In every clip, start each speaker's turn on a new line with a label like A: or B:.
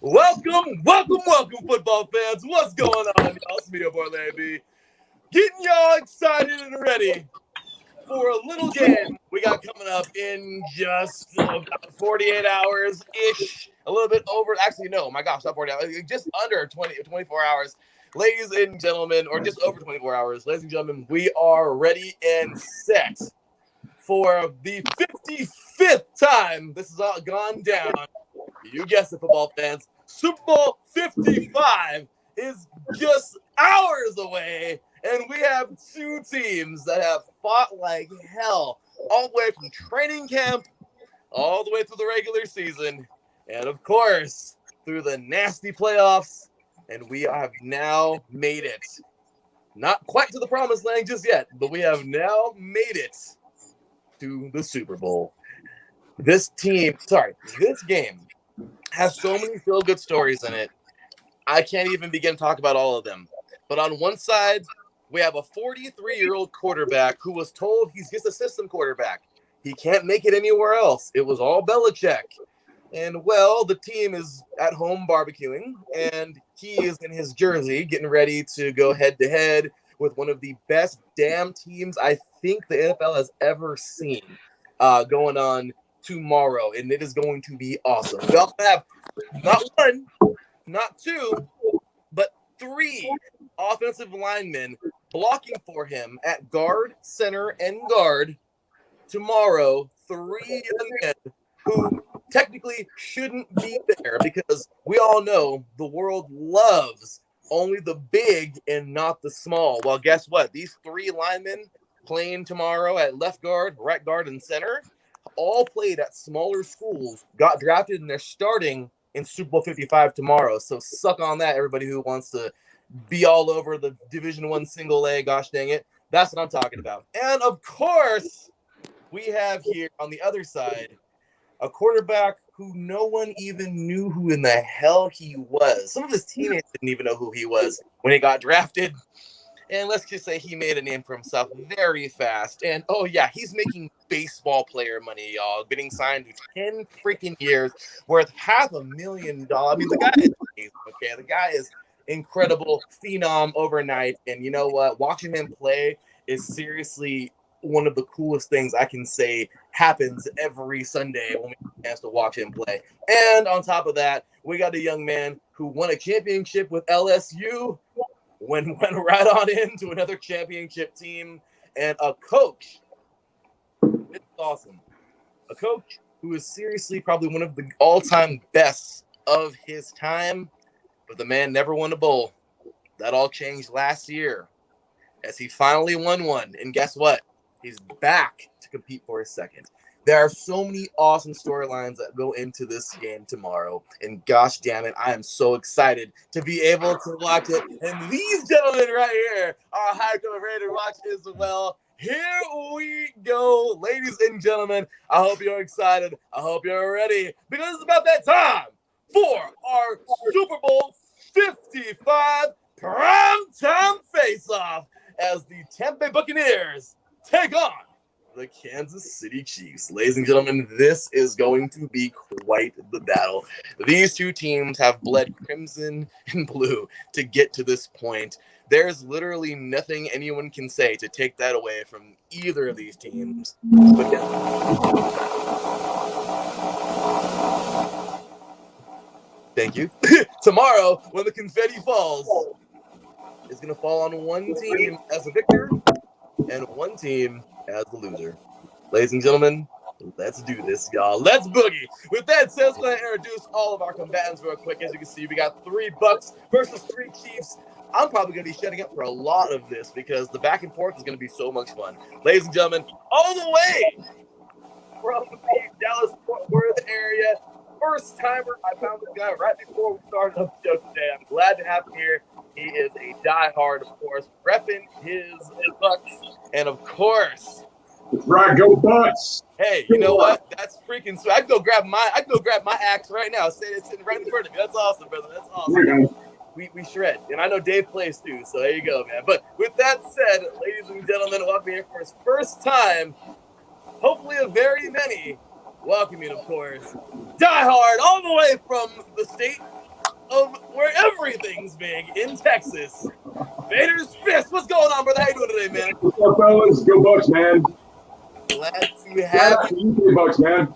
A: Welcome, football fans. What's going on, y'all? It's me, your boy Larry B. Getting y'all excited and ready for a little game we got coming up in just about 48 hours-ish. A little bit over. Actually, no, my gosh, not 40 hours. Just under 24 hours. Ladies and gentlemen, or just over 24 hours. Ladies and gentlemen, we are ready and set for the 55th time this has all gone down. You guessed it, football fans. Super Bowl 55 is just hours away, and we have two teams that have fought like hell all the way from training camp all the way through the regular season, and of course, through the nasty playoffs, and we have now made it. Not quite to the promised land just yet, but we have now made it to the Super Bowl. This game has so many feel-good stories in it. I can't even begin to talk about all of them. But on one side, we have a 43-year-old quarterback who was told he's just a system quarterback. He can't make it anywhere else. It was all Belichick. And, well, the team is at home barbecuing, and he is in his jersey getting ready to go head-to-head with one of the best damn teams I think the NFL has ever seen going on tomorrow, and it is going to be awesome. We also have not one, not two, but three offensive linemen blocking for him at guard, center, and guard tomorrow. Three young men who technically shouldn't be there because we all know the world loves only the big and not the small. Well, guess what? These three linemen playing tomorrow at left guard, right guard, and center all played at smaller schools, got drafted, and they're starting in Super Bowl 55 tomorrow. So suck on that, everybody who wants to be all over the Division I single A. Gosh dang it. That's what I'm talking about. And, of course, we have here on the other side a quarterback who no one even knew who in the hell he was. Some of his teammates didn't even know who he was when he got drafted. And let's just say he made a name for himself very fast. And, oh, yeah, he's making baseball player money, y'all. Getting signed to 10 freaking years worth $500,000. I mean, the guy is amazing, okay? The guy is incredible, phenom overnight. And you know what? Watching him play is seriously one of the coolest things I can say happens every Sunday when we get a chance to watch him play. And on top of that, we got a young man who won a championship with LSU, went right on into another championship team, and a coach. It's awesome. A coach who is seriously probably one of the all-time best of his time, but the man never won a bowl. That all changed last year as he finally won one. And guess what? He's back to compete for his second. There are so many awesome storylines that go into this game tomorrow. And gosh damn it, I am so excited to be able to watch it. And these gentlemen right here are hyped and ready to watch as well. Here we go, ladies and gentlemen. I hope you're excited. I hope you're ready. Because it's about that time for our Super Bowl 55 Primetime Face-Off as the Tampa Buccaneers take on the Kansas City Chiefs. Ladies and gentlemen, this is going to be quite the battle. These two teams have bled crimson and blue to get to this point. There's literally nothing anyone can say to take that away from either of these teams. But thank you. Tomorrow, when the confetti falls, it's going to fall on one team as a victor and one team as the loser. Ladies and gentlemen, let's do this, y'all. Let's boogie. With that said, let's go ahead and introduce all of our combatants real quick. As you can see, we got 3 Bucs versus 3 Chiefs. I'm probably going to be shutting up for a lot of this because the back and forth is going to be so much fun. Ladies and gentlemen, all the way from the Dallas-Fort Worth area, first timer. I found this guy right before we started the show today. I'm glad to have him here. He is a diehard, of course, repping his Bucs, and of course,
B: right, go Bucs.
A: Hey, you know what? That's freaking sweet. I can go grab my axe right now. It's sitting right in front of me. That's awesome, brother. That's awesome. We shred, and I know Dave plays too. So there you go, man. But with that said, ladies and gentlemen, welcome here for his first time. Hopefully, a very many. Welcoming, of course, diehard all the way from the state living in Texas. Vader's Fist. What's going on, brother? How you doing today, man?
B: What's up, fellas? Go Bucks, man.
A: Glad to have you.
B: Go Bucks, man.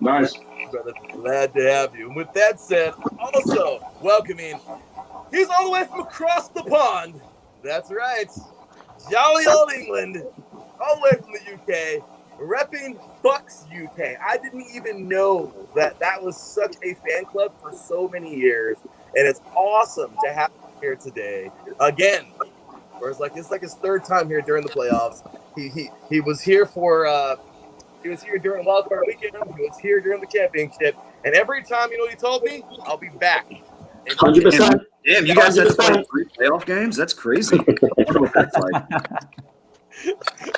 B: Nice.
A: Brother, glad to have you. And with that said, also welcoming, he's all the way from across the pond. That's right. Jolly old England, all the way from the UK, repping Bucks UK. I didn't even know that was such a fan club for so many years, and it's awesome to have him here today again. It's like his third time here during the playoffs. He was here for he was here during Wild Card Weekend. He was here during the championship, and every time, you know what he told me? I'll be back.
C: 100%. Damn, you guys had to play 3 playoff games? That's crazy. I wonder what that's like.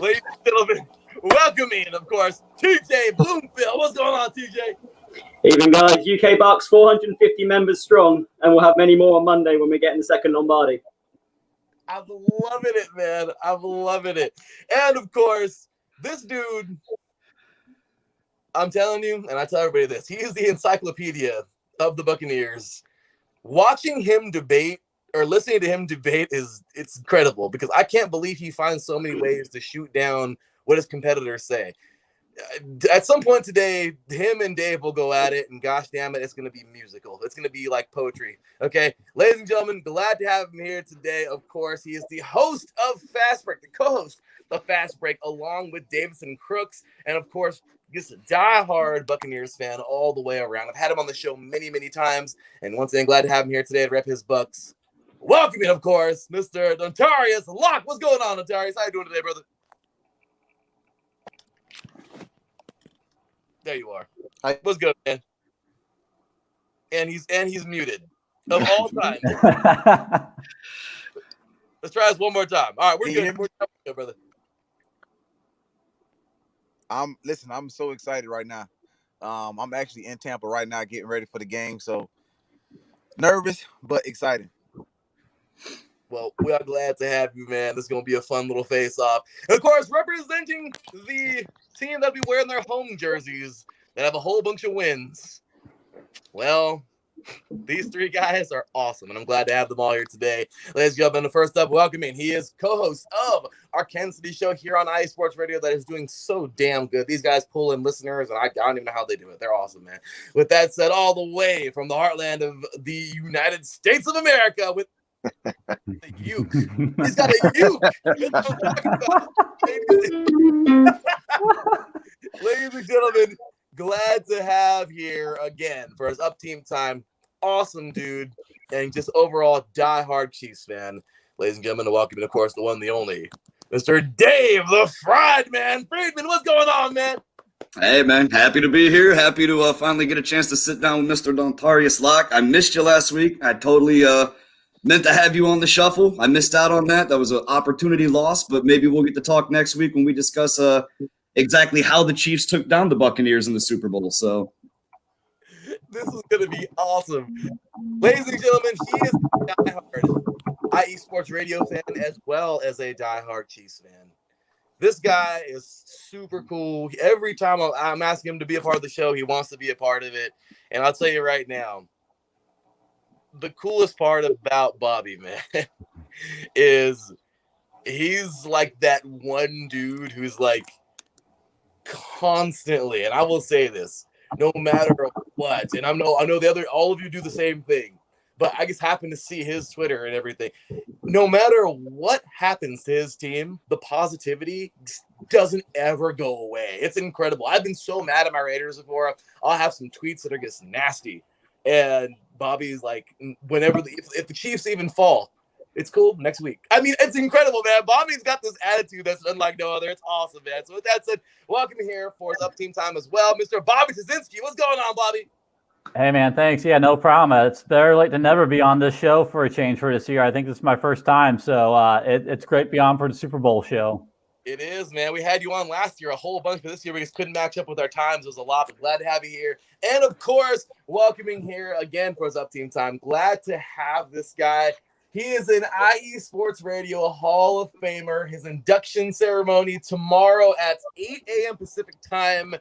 A: Ladies and gentlemen, welcoming, of course, TJ Bloomfield. What's going on, TJ?
D: Evening, guys. UK Bucks, 450 members strong, and we'll have many more on Monday when we get in the second Lombardi.
A: I'm loving it, man. I'm loving it. And, of course, this dude, I'm telling you, and I tell everybody this, he is the encyclopedia of the Buccaneers. Watching him debate or listening to him debate it's incredible, because I can't believe he finds so many ways to shoot down what his competitors say. At some point today, him and Dave will go at it, and gosh damn it, it's going to be musical. It's going to be like poetry. Okay, ladies and gentlemen, glad to have him here today. Of course, he is the host of Fast Break, the co-host of Fast Break, along with Davison Crooks, and of course, just a diehard Buccaneers fan all the way around. I've had him on the show many, many times, and once again, glad to have him here today to rep his Bucks. Welcoming, of course, Mr. Nontarius Locke. What's going on, Nontarius? How you doing today, brother? There you are.
E: Hi.
A: What's good, man? And he's muted of all time. Let's try this one more time. All right, we're good. We're good, brother.
E: I'm so excited right now. I'm actually in Tampa right now, getting ready for the game. So nervous, but excited.
A: Well, we are glad to have you, man. This is going to be a fun little face-off. And, of course, representing the team that'll be wearing their home jerseys that have a whole bunch of wins. Well, these 3 guys are awesome, and I'm glad to have them all here today. Ladies and gentlemen, first up, welcoming. He is co-host of our Kansas City show here on IE Sports Radio that is doing so damn good. These guys pull in listeners, and I don't even know how they do it. They're awesome, man. With that said, all the way from the heartland of the United States of America with the uke. He's got a uke. That's what I'm talking about. Ladies and gentlemen, glad to have here again for his up team time. Awesome dude, and just overall diehard Chiefs fan. Ladies and gentlemen, welcome, of course, the one, the only, Mr. Dave the Friedman. Friedman, what's going on, man?
C: Hey, man. Happy to be here. Happy to finally get a chance to sit down with Mr. Nontarius Locke. I missed you last week. I totally meant to have you on the shuffle. I missed out on that. That was an opportunity lost, but maybe we'll get to talk next week when we discuss exactly how the Chiefs took down the Buccaneers in the Super Bowl. So
A: this is going to be awesome. Ladies and gentlemen, he is a diehard IE Sports Radio fan as well as a diehard Chiefs fan. This guy is super cool. Every time I'm asking him to be a part of the show, he wants to be a part of it. And I'll tell you right now, the coolest part about Bobby, man, is he's like that one dude who's like constantly, and I will say this, no matter what, and I know all of you do the same thing, but I just happen to see his Twitter and everything. No matter what happens to his team, the positivity doesn't ever go away. It's incredible. I've been so mad at my Raiders before. I'll have some tweets that are just nasty, and Bobby's like, whenever if the Chiefs even fall, it's cool next week. I mean, it's incredible, man. Bobby's got this attitude that's unlike no other. It's awesome, man. So with that said, welcome here for his up team time as well, Mr. Bobby Tazinski. What's going on, Bobby?
F: Hey, man, thanks. Yeah, no problem. It's better late than never be on this show for a change for this year. I think this is my first time, so it's great to be on for the Super Bowl show.
A: It is, man. We had you on last year, a whole bunch, but this year we just couldn't match up with our times. It was a lot, but glad to have you here. And, of course, welcoming here again for his up team time. Glad to have this guy. He is an IE Sports Radio Hall of Famer. His induction ceremony tomorrow at 8 a.m. Pacific time,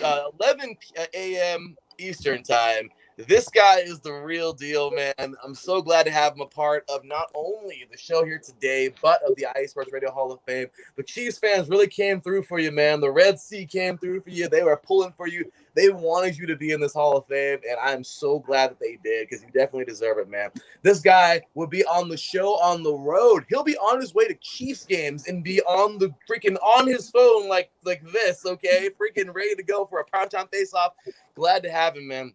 A: 11 a.m. Eastern time. This guy is the real deal, man. I'm so glad to have him a part of not only the show here today, but of the IE Sports Radio Hall of Fame. The Chiefs fans really came through for you, man. The Red Sea came through for you. They were pulling for you. They wanted you to be in this Hall of Fame, and I'm so glad that they did because you definitely deserve it, man. This guy will be on the show on the road. He'll be on his way to Chiefs games and be on the freaking on his phone like this, okay? Freaking ready to go for a primetime face-off. Glad to have him, man.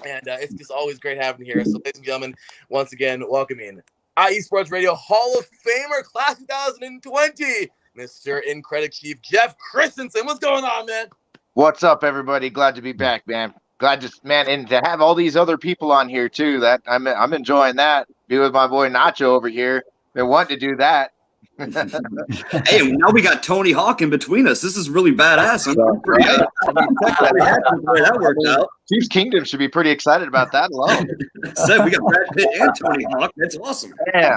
A: And it's just always great having him here. So, ladies and gentlemen, once again, welcoming IE Sports Radio Hall of Famer Class 2020, Mr. Incredic Chief Jeff Christensen. What's going on, man?
G: What's up, everybody? Glad to be back, man. Glad to, man, and to have all these other people on here too. That I'm enjoying that. Be with my boy Nacho over here. Been wanting to do that.
C: Hey, now we got Tony Hawk in between us. This is really badass. I'm pretty happy with the way that worked out.
G: Chiefs Kingdom should be pretty excited about that alone.
C: So we got Brad Pitt and Tony Hawk. That's awesome.
G: Yeah.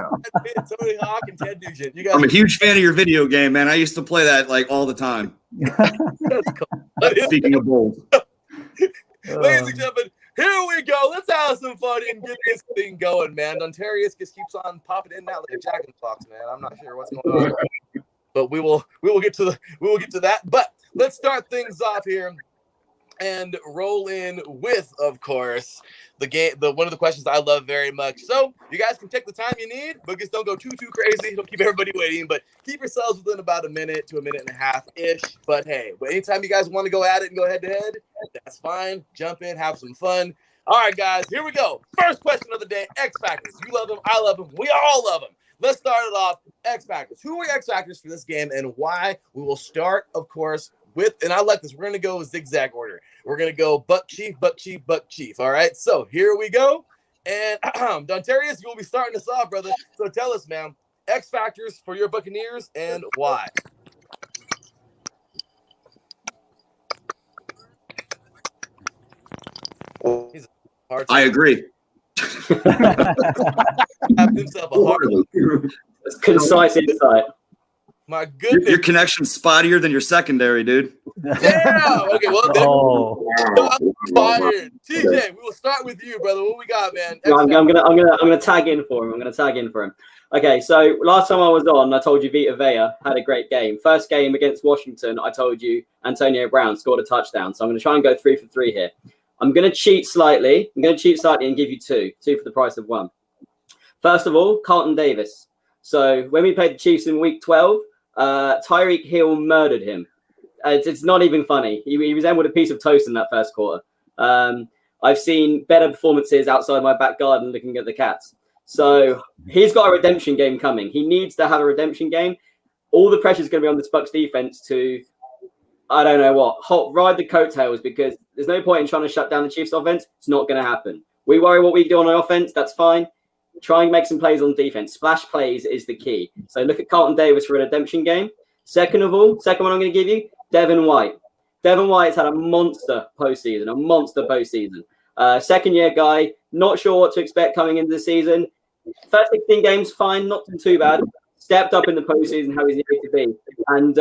A: Tony Hawk and Ted Nugent. You guys
C: I'm a huge fan of your video game, man. I used to play that like all the time. Speaking of bold.
A: Ladies and gentlemen, here we go. Let's have some fun and get this thing going, man. Dontarius just keeps on popping in and out like a jack in the box, man. I'm not sure what's going on, but we will get to that. But let's start things off here and roll in with, of course, one of the questions I love very much. So you guys can take the time you need, but just don't go too crazy. Don't keep everybody waiting, but keep yourselves within about a minute to a minute and a half ish. But hey, anytime you guys want to go at it and go head to head, that's fine. Jump in, have some fun. All right, guys, here we go. First question of the day: X Factors. You love them, I love them, we all love them. Let's start it off. X Factors. Who are your X Factors for this game and why? We will start, of course, with, and I like this, we're going to go zigzag order. We're going to go Buck Chief, Buck Chief, Buck Chief. All right, so here we go. And Dontarius, you'll be starting us off, brother. So tell us, man, X Factors for your Buccaneers and why.
C: I agree.
A: Have himself a hard
D: Concise insight.
A: My goodness.
C: Your connection's spottier than your secondary, dude.
A: Yeah. Okay. Well, then,
F: Oh,
A: fired. TJ, we will start with you, brother. What we got, man?
D: I'm gonna tag in for him. Okay, so last time I was on, I told you Vita Vea had a great game. First game against Washington, I told you Antonio Brown scored a touchdown. So I'm gonna try and go 3 for 3 here. I'm gonna cheat slightly. and give you two for the price of one. First of all, Carlton Davis. So when we played the Chiefs in Week 12. Tyreek Hill murdered him. It's not even funny. He resembled a piece of toast in that first quarter. I've seen better performances outside my back garden looking at the Cats. So he's got a redemption game coming. He needs to have a redemption game. All the pressure is going to be on this Bucs defense to, I don't know what, ride the coattails, because there's no point in trying to shut down the Chiefs offense. It's not going to happen. We worry what we do on our offense. That's fine. Try and make some plays on defense. Splash plays is the key. So look at Carlton Davis for a redemption game. Second one I'm going to give you, Devin White. Devin White's had a monster postseason. Second-year guy, not sure what to expect coming into the season. First 16 games, fine, not too bad. Stepped up in the postseason how he's needed to be. And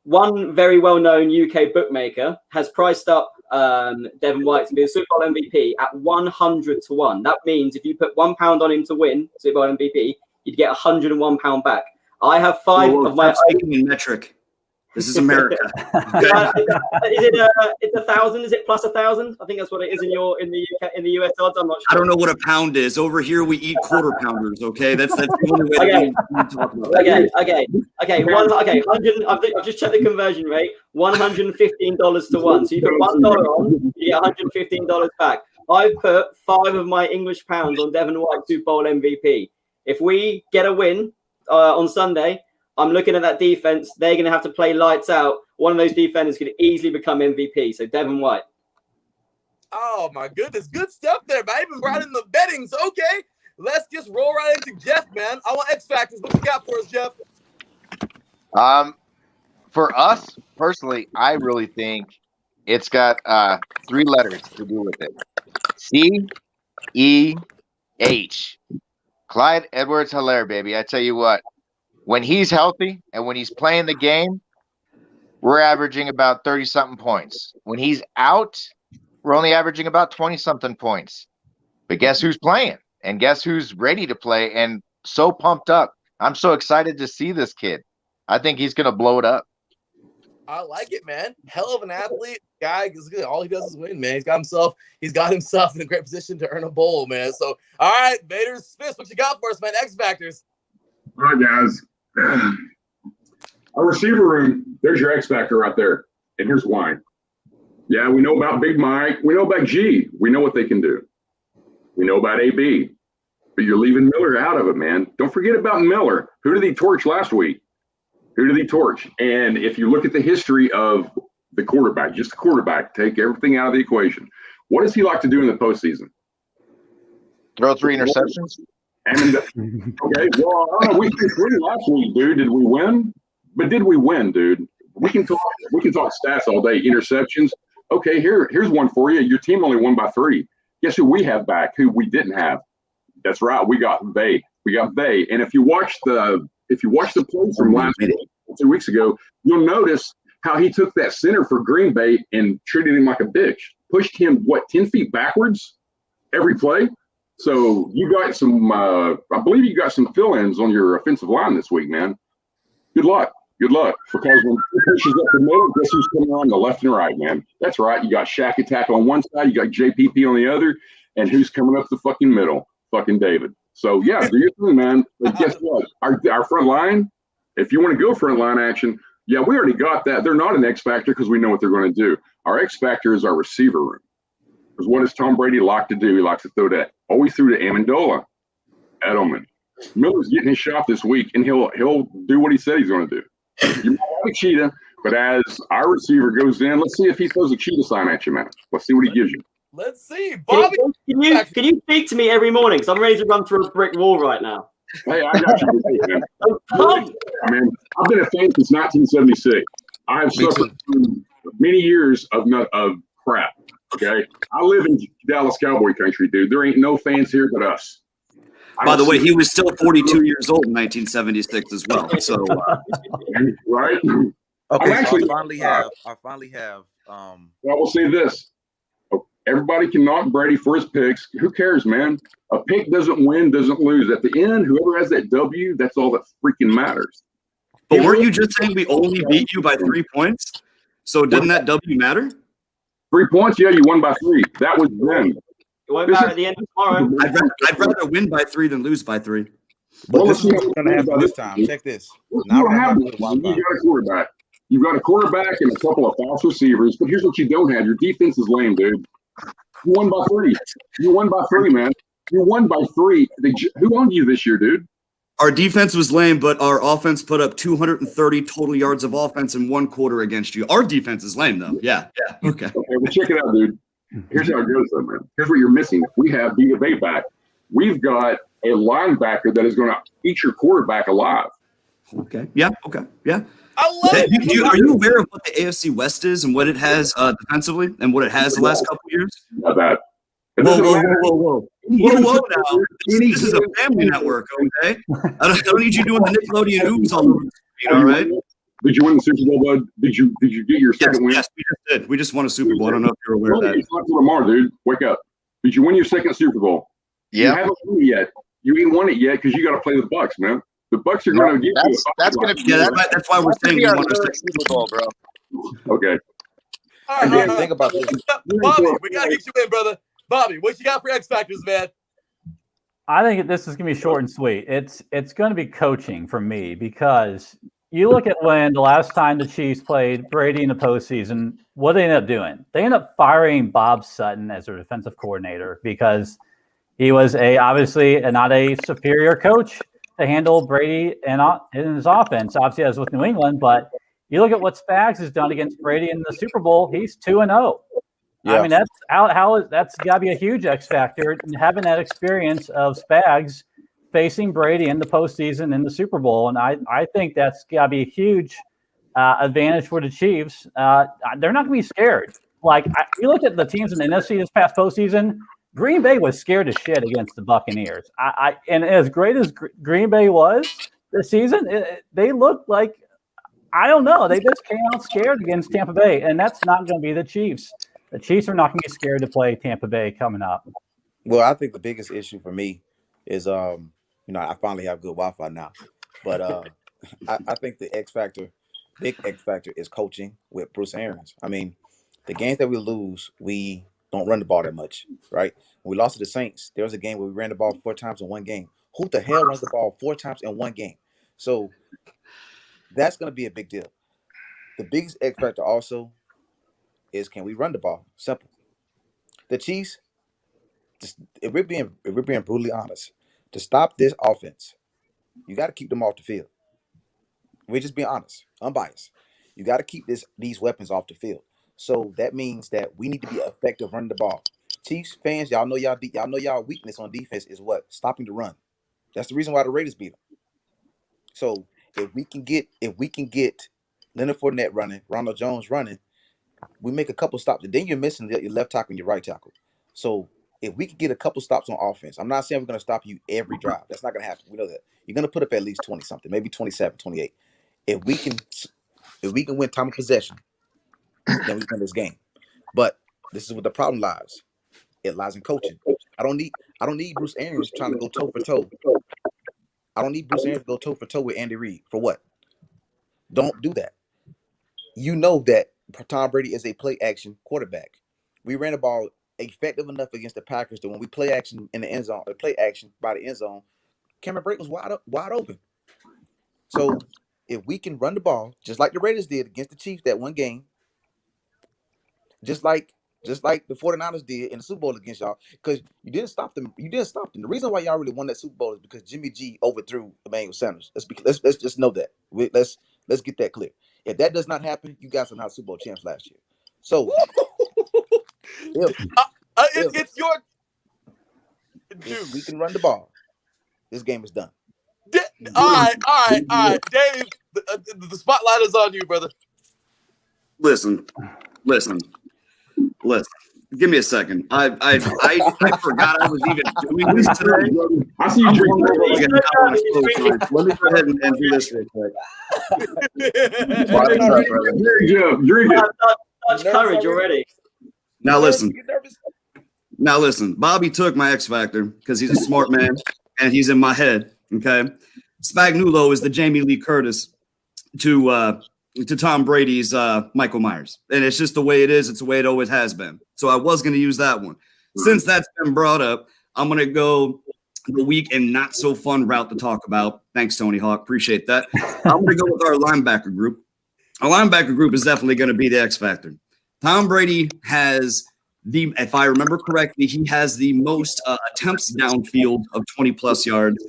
D: one very well-known UK bookmaker has priced up Devin White to be the Super Bowl MVP at 100-1. That means if you put £1 on him to win Super Bowl MVP, you'd get £101 back. I have five of my
C: speaking in metric. This is America.
D: It's 1,000? Is it plus 1,000? I think that's what it is in the UK, in the US odds. I'm not sure.
C: I don't know what a pound is. Over here, we eat quarter pounders. Okay, that's the only way to talk about it. Okay. I've just checked the conversion rate. $115 to 1. So you put $1 on, you get $115 back. I've put 5 of my English pounds on Devin White Super Bowl MVP. If we get a win on Sunday, I'm looking at that defense. They're going to have to play lights out. One of those defenders could easily become MVP. So Devin White.
A: Oh, my goodness. Good stuff there, man. I even brought in the bettings. Okay, let's just roll right into Jeff, man. I want X Factors. What you got for us, Jeff?
G: For us, personally, I really think it's got 3 letters to do with it. C-E-H. Clyde Edwards-Helaire, baby. I tell you what. When he's healthy and when he's playing the game, we're averaging about 30-something points. When he's out, we're only averaging about 20-something points. But guess who's playing? And guess who's ready to play and so pumped up? I'm so excited to see this kid. I think he's going to blow it up.
A: I like it, man. Hell of an athlete. Guy, all he does is win, man. He's got himself in a great position to earn a bowl, man. So, all right, Vader's Fist, what you got for us, man? X Factors.
B: All right, guys. Our receiver room, there's your X Factor right there. And here's why. Yeah, we know about Big Mike. We know about G. We know what they can do. We know about AB. But you're leaving Miller out of it, man. Don't forget about Miller. Who did he torch last week? Who did he torch? And if you look at the history of the quarterback, just the quarterback, take everything out of the equation. What does he like to do in the postseason?
G: Throw 3 interceptions.
B: And okay, well, I don't know. We threw 3 last week, dude. Did we win? But did we win, dude? We can talk stats all day. Interceptions. Okay, here's one for you. Your team only won by 3. Guess who we have back? Who we didn't have? That's right. We got they. And if you watch the plays from last week, 2 weeks ago, you'll notice how he took that center for Green Bay and treated him like a bitch. Pushed him 10 feet backwards every play. So you got some. I believe you got some fill-ins on your offensive line this week, man. Good luck. Because when he pushes up the middle, guess who's coming on the left and right, man? That's right. You got Shaq Attack on one side, you got JPP on the other, and who's coming up the fucking middle? Fucking David. So yeah, do your thing, man. But guess what? Our front line, if you want to go front line action, yeah, we already got that. They're not an X factor because we know what they're going to do. Our X factor is our receiver room. Because what does Tom Brady like to do? He likes to throw that always through to Amendola, Edelman. Miller's getting his shot this week, and he'll do what he said he's going to do. You might have a cheetah, but as our receiver goes in, let's see if he throws a cheetah sign at you, man. Let's see what he gives you.
A: Let's see, Bobby.
D: Can you speak to me every morning? Because I'm ready to run through a brick wall right now.
B: Hey, I got you, man. I mean, I've been a fan since 1976. I have suffered through many years of crap. Okay, I live in Dallas Cowboy country, dude. There ain't no fans here but us.
C: By the way, he was still 42 years old in 1976 as well. So,
B: right?
E: Okay, so I finally have.
B: I will say this: everybody can knock Brady for his picks. Who cares, man? A pick doesn't win, doesn't lose. At the end, whoever has that W, that's all that freaking matters.
C: But weren't you just saying we only beat you by 3 points? So didn't that W matter?
B: 3 points? Yeah, you won by 3. That was then.
D: It won't matter at the end of tomorrow.
C: I'd rather win by 3 than lose by 3.
E: But this is what's going to happen this time. Check this.
B: You got a quarterback. You've got a quarterback and a couple of false receivers. But here's what you don't have. Your defense is lame, dude. You won by 3. You won by 3, man. You won by 3. Who owned you this year, dude?
C: Our defense was lame, but our offense put up 230 total yards of offense in 1 quarter against you. Our defense is lame, though. Yeah. Okay.
B: Okay, well, check it out, dude. Here's how it goes, though, man. Here's what you're missing. We have Vita back. We've got a linebacker that is going to eat your quarterback alive.
C: Okay. Yeah. Okay. Yeah.
A: I love it.
C: Are you aware of what the AFC West is and what it has defensively and what it has the last couple of years?
B: Not bad.
C: Whoa. Now. This is a family network, okay? I don't need you doing the Nickelodeon oops all over the screen, all right?
B: Did you win the Super Bowl, bud? Did you get your second win?
C: Yes, we just did. We just won a Super Bowl. I don't know if you're aware of that.
B: It's not tomorrow, dude. Wake up. Did you win your second Super Bowl?
G: Yeah.
B: You haven't won it yet. You ain't won it yet because you got to play the Bucs, man. The Bucs are going to give you.
G: That's going to be.
C: That's why we're saying we won the
G: Super Bowl, bro.
B: Okay.
A: All right.
E: Think about this.
A: Bobby, we got to get you in, brother. Bobby, what you got for X Factors, man?
F: I think this is going to be short and sweet. It's going to be coaching for me because you look at when the last time the Chiefs played Brady in the postseason, what they ended up doing? They ended up firing Bob Sutton as their defensive coordinator because he was obviously not a superior coach to handle Brady and his offense. Obviously, as with New England, but you look at what Spags has done against Brady in the Super Bowl. He's 2-0. Yeah. I mean, that's got to be a huge X factor, and having that experience of Spags facing Brady in the postseason in the Super Bowl, and I think that's got to be a huge advantage for the Chiefs. They're not going to be scared. Like you look at the teams in the NFC this past postseason, Green Bay was scared as shit against the Buccaneers. And as great as Green Bay was this season, they looked like, I don't know, they just came out scared against Tampa Bay, and that's not going to be the Chiefs. The Chiefs are not going to be scared to play Tampa Bay coming up.
E: Well, I think the biggest issue for me is I finally have good Wi-Fi now, but I think the big X factor is coaching with Bruce Arians. I mean, the games that we lose, we don't run the ball that much, right? When we lost to the Saints, there was a game where we ran the ball 4 times in one game. Who the hell runs the ball 4 times in one game? So that's going to be a big deal. The biggest X factor also is, can we run the ball? Simple. The Chiefs, just, if we're being brutally honest, to stop this offense, you got to keep them off the field. We're just being honest, unbiased. You got to keep these weapons off the field. So that means that we need to be effective running the ball. Chiefs fans, y'all know y'all weakness on defense is what? Stopping the run. That's the reason why the Raiders beat them. So if we can get Leonard Fournette running, Ronald Jones running, we make a couple stops, and then you're missing your left tackle and your right tackle. So if we can get a couple stops on offense, I'm not saying we're going to stop you every drive. That's not going to happen. We know that. You're going to put up at least 20-something, maybe 27, 28. If we can win time of possession, then we win this game. But this is where the problem lies. It lies in coaching. I don't need Bruce Arians trying to go toe for toe. I don't need Bruce Arians to go toe for toe with Andy Reid. For what? Don't do that. You know that Tom Brady is a play action quarterback. We ran the ball effective enough against the Packers that when we play action in the end zone, or play action by the end zone, Cameron Brate was wide open. So if we can run the ball just like the Raiders did against the Chiefs that one game, just like the 49ers did in the Super Bowl against y'all, because you didn't stop them. The reason why y'all really won that Super Bowl is because Jimmy G overthrew Emmanuel Sanders. Let's just know that. Let's get that clear. If that does not happen, you guys are not Super Bowl champs last year. So
A: it's your dude.
E: If we can run the ball, this game is done.
A: All right, Dave. The spotlight is on you, brother.
C: Listen. Give me a second. I forgot I was even doing this today.
B: I see you drinking.
C: Let me go ahead and do this real quick.
B: Drink it.
D: Such courage already.
C: Now listen. Bobby took my X Factor because he's a smart man and he's in my head. Okay, Spagnuolo is the Jamie Lee Curtis to Tom Brady's Michael Myers, and it's just the way it is. It's the way it always has been. So I was going to use that one. Since that's been brought up, I'm going to go the weak and not so fun route to talk about. Thanks, Tony Hawk. Appreciate that. I'm going to go with our linebacker group. Our linebacker group is definitely going to be the X factor. Tom Brady has if I remember correctly, he has the most attempts downfield of 20+ yards,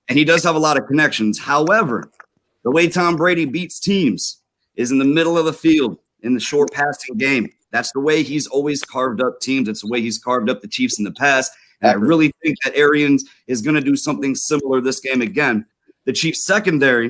C: and he does have a lot of connections. However, the way Tom Brady beats teams is in the middle of the field in the short passing game. That's the way he's always carved up teams. It's the way he's carved up the Chiefs in the past. And I really think that Arians is going to do something similar this game again. The Chiefs secondary,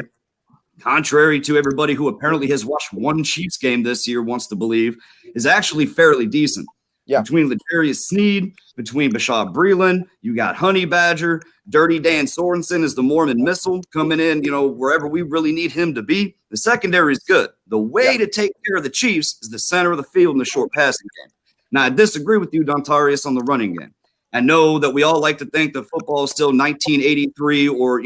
C: contrary to everybody who apparently has watched one Chiefs game this year wants to believe, is actually fairly decent. Yeah. Between L'Jarius Sneed, between Bashaud Breeland, you got Honey Badger, Dirty Dan Sorensen is the Mormon missile coming in, wherever we really need him to be. The secondary is good. The way to take care of the Chiefs is the center of the field in the short passing game. Now, I disagree with you, Dontarius, on the running game. I know that we all like to think that football is still 1983 or,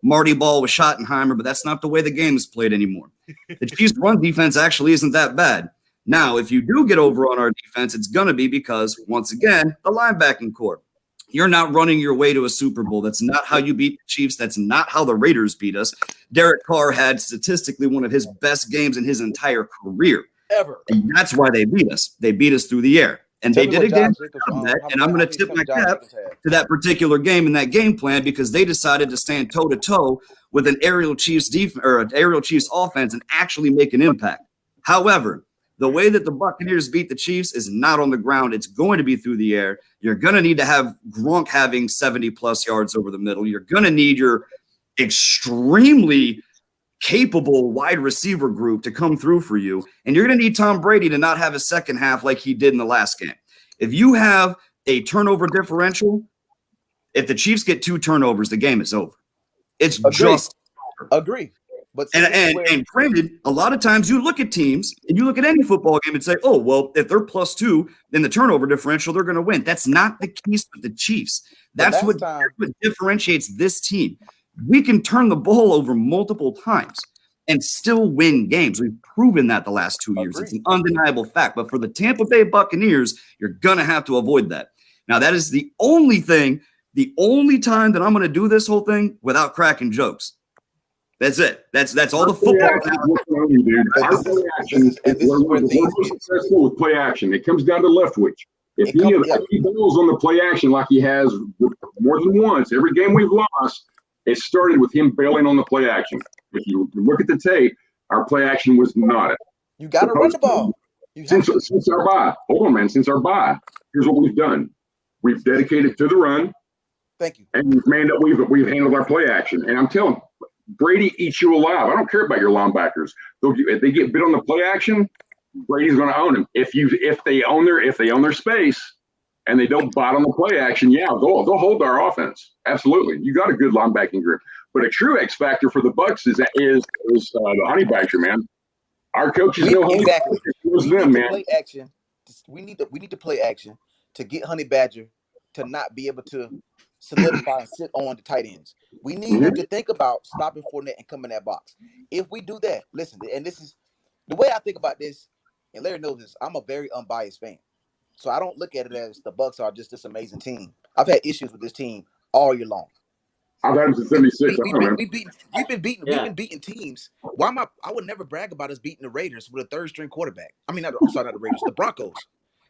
C: Marty Ball with Schottenheimer, but that's not the way the game is played anymore. The Chiefs' run defense actually isn't that bad. Now, if you do get over on our defense, it's going to be because, once again, the linebacking core. You're not running your way to a Super Bowl. That's not how you beat the Chiefs. That's not how the Raiders beat us. Derek Carr had statistically one of his best games in his entire career.
A: Ever.
C: And that's why they beat us. They beat us through the air. And they did again. And I'm going to tip my cap to that particular game and that game plan because they decided to stand toe-to-toe with an aerial Chiefs defense or an aerial Chiefs offense and actually make an impact. However, the way that the Buccaneers beat the Chiefs is not on the ground. It's going to be through the air. You're going to need to have Gronk having 70+ yards over the middle. You're going to need your extremely capable wide receiver group to come through for you. And you're going to need Tom Brady to not have a second half like he did in the last game. If you have a turnover differential, if the Chiefs get 2 turnovers, the game is over. It's just
E: agree.
A: But see,
C: and granted, a lot of times you look at teams and you look at any football game and say, oh, well, if they're +2 in the turnover differential, they're going to win. That's not the case with the Chiefs. That's what differentiates this team. We can turn the ball over multiple times and still win games. We've proven that the last 2 years. It's an undeniable fact. But for the Tampa Bay Buccaneers, you're going to have to avoid that. Now, that is the only time that I'm going to do this whole thing without cracking jokes. That's it. That's all the football.
B: We're most successful with play action. It comes down to Leftwich. If he goes on the play action like he has more than once, every game we've lost, it started with him bailing on the play action. If you look at the tape, our play action was not it.
A: You got to run the ball.
B: Since our bye, hold on, man. Since our bye, here's what we've done. We've dedicated to the run.
A: Thank you.
B: And we've handled our play action. And I'm telling you, Brady eats you alive. I don't care about your linebackers. If they get bit on the play action, Brady's going to own them. If they own their space and they don't bite on the play action, they'll hold our offense. Absolutely, you got a good linebacking group. But a true X factor for the Bucs is the honey badger, man. Our coaches know
A: exactly.
B: Them, man.
A: Play action. We need to play action to get honey badger to not be able to solidify and sit on the tight ends. We need him to think about stopping Fournette and coming in that box. If we do that, listen, and this is the way I think about this, and Larry knows this, I'm a very unbiased fan. So I don't look at it as the Bucs are just this amazing team. I've had issues with this team all year long.
B: I've had them since 76.
A: We've been beating teams. I would never brag about us beating the Raiders with a third-string quarterback. I mean, not the Raiders, the Broncos.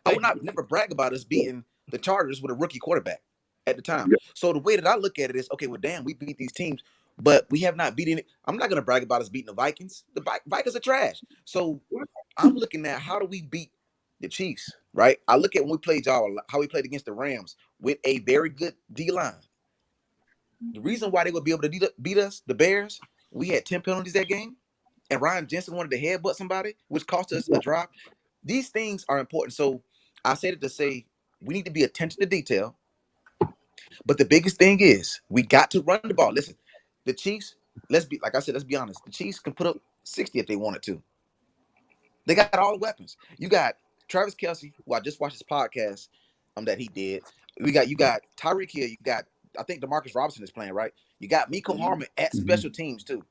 A: I would never brag about us beating the Chargers with a rookie quarterback at the time. Yeah. So the way that I look at it is, okay, well, damn, we beat these teams, but we have not beaten it. I'm not going to brag about us beating the Vikings. The Vikings are trash. So I'm looking at how do we beat the Chiefs, right? I look at when we played y'all, how we played against the Rams with a very good D-line. The reason why they would be able to beat us, the Bears, we had 10 penalties that game, and Ryan Jensen wanted to headbutt somebody, which cost us a drop. These things are important. So I said it to say we need to be attention to detail. But the biggest thing is we got to run the ball. Listen, the Chiefs, let's be honest. The Chiefs can put up 60 if they wanted to. They got all the weapons. You got Travis Kelce, who I just watched his podcast that he did. You got Tyreek Hill. You got, I think DeMarcus Robinson is playing, right? You got Mecole Hardman at special teams too.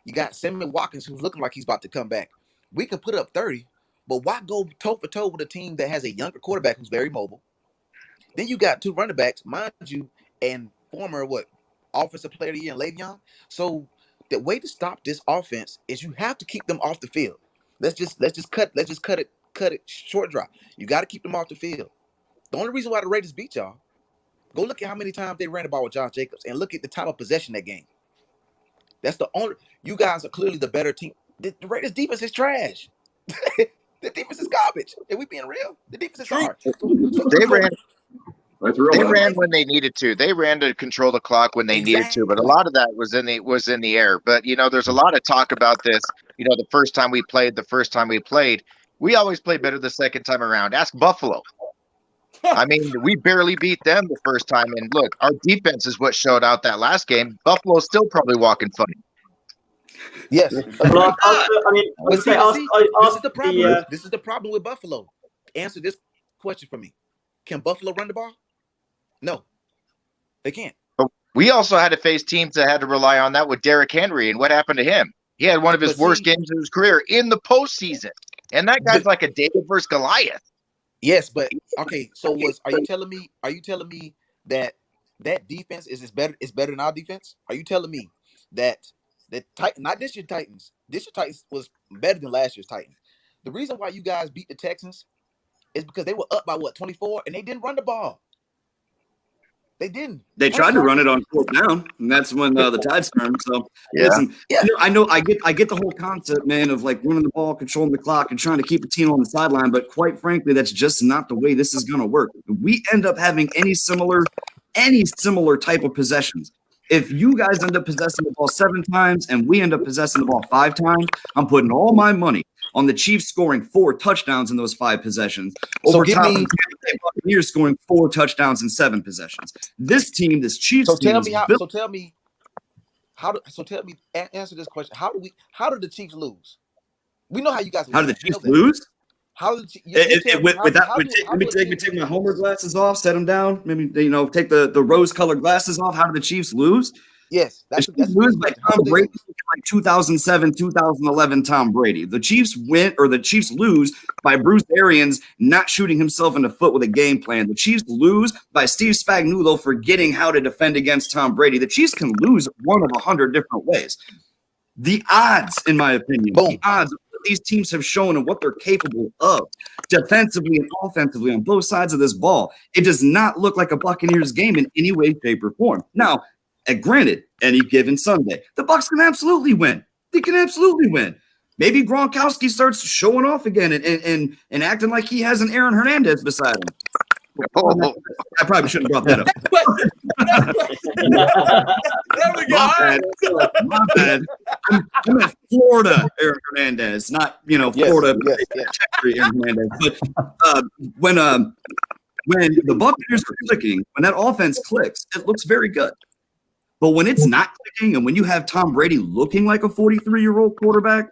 A: You got Sammy Watkins, who's looking like he's about to come back. We can put up 30, but why go toe for toe with a team that has a younger quarterback who's very mobile? Then you got two running backs, mind you, and former offensive player of the year in Le'Veon. So the way to stop this offense is you have to keep them off the field. Let's just cut it short drop. You got to keep them off the field. The only reason why the Raiders beat y'all, go look at how many times they ran the ball with Josh Jacobs and look at the time of possession that game. That's the only. You guys are clearly the better team. The Raiders defense is trash. The defense is garbage. If we being real, the defense is hard.
G: They ran when they needed to. They ran to control the clock when they needed to, but a lot of that was in the air. But there's a lot of talk about this. The first time we played, we always play better the second time around. Ask Buffalo. I mean, we barely beat them the first time, and look, our defense is what showed out that last game. Buffalo's still probably walking funny.
A: Yes.
D: This is the problem.
A: This is the problem with Buffalo. Answer this question for me. Can Buffalo run the ball? No, they can't.
G: But we also had to face teams that had to rely on that with Derrick Henry, and what happened to him? He had one of his worst games of his career in the postseason, and that guy's like a David versus Goliath.
A: Yes, but okay. So are you telling me that defense is better than our defense? Are you telling me that not this year's Titans? This year's Titans was better than last year's Titans. The reason why you guys beat the Texans is because they were up by 24, and they didn't run the ball. They didn't.
C: They tried to run it on 4th down, and that's when the tides turned. So listen, I know I get the whole concept, man, of like running the ball, controlling the clock, and trying to keep a team on the sideline. But quite frankly, that's just not the way this is going to work. If we end up having any similar type of possessions. If you guys end up possessing the ball 7 times and we end up possessing the ball 5 times, I'm putting all my money on the Chiefs scoring 4 touchdowns in those 5 possessions. Over top of the Buccaneers scoring 4 touchdowns in 7 possessions. This Chiefs team.
A: So tell me
E: So tell me, answer this question. How did the Chiefs lose? We know how you guys.
C: How did the Chiefs lose?
E: How did
C: let me take my Homer glasses off, set them down. Maybe take the rose-colored glasses off. How did the Chiefs lose?
E: Yes,
C: that's lose by Tom Brady, like 2007, 2011 Tom Brady. The Chiefs lose by Bruce Arians not shooting himself in the foot with a game plan. The Chiefs lose by Steve Spagnuolo forgetting how to defend against Tom Brady. The Chiefs can lose one of 100 different ways. The odds, in my opinion, the odds of what these teams have shown and what they're capable of defensively and offensively on both sides of this ball, it does not look like a Buccaneers game in any way, shape, or form. Now, granted, any given Sunday, the Bucs can absolutely win. They can absolutely win. Maybe Gronkowski starts showing off again and acting like he has an Aaron Hernandez beside him. I probably shouldn't have brought that up.
A: There we go.
C: My bad. I'm at Florida Aaron Hernandez, not Florida Aaron Hernandez. But when the Buccaneers are clicking, when that offense clicks, it looks very good. But when it's not clicking and when you have Tom Brady looking like a 43-year-old quarterback,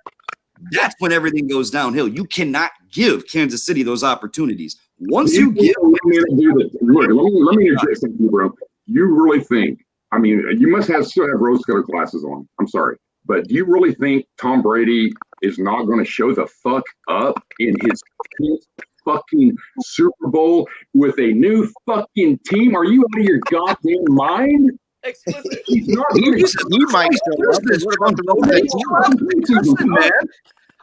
C: that's when everything goes downhill. You cannot give Kansas City those opportunities. Once you give
B: let me interject something, bro. You really think, you must still have rose-colored glasses on. I'm sorry. But do you really think Tom Brady is not going to show the fuck up in his fucking Super Bowl with a new fucking team? Are you out of your goddamn mind?
A: Explicit.
B: He
G: might
C: man.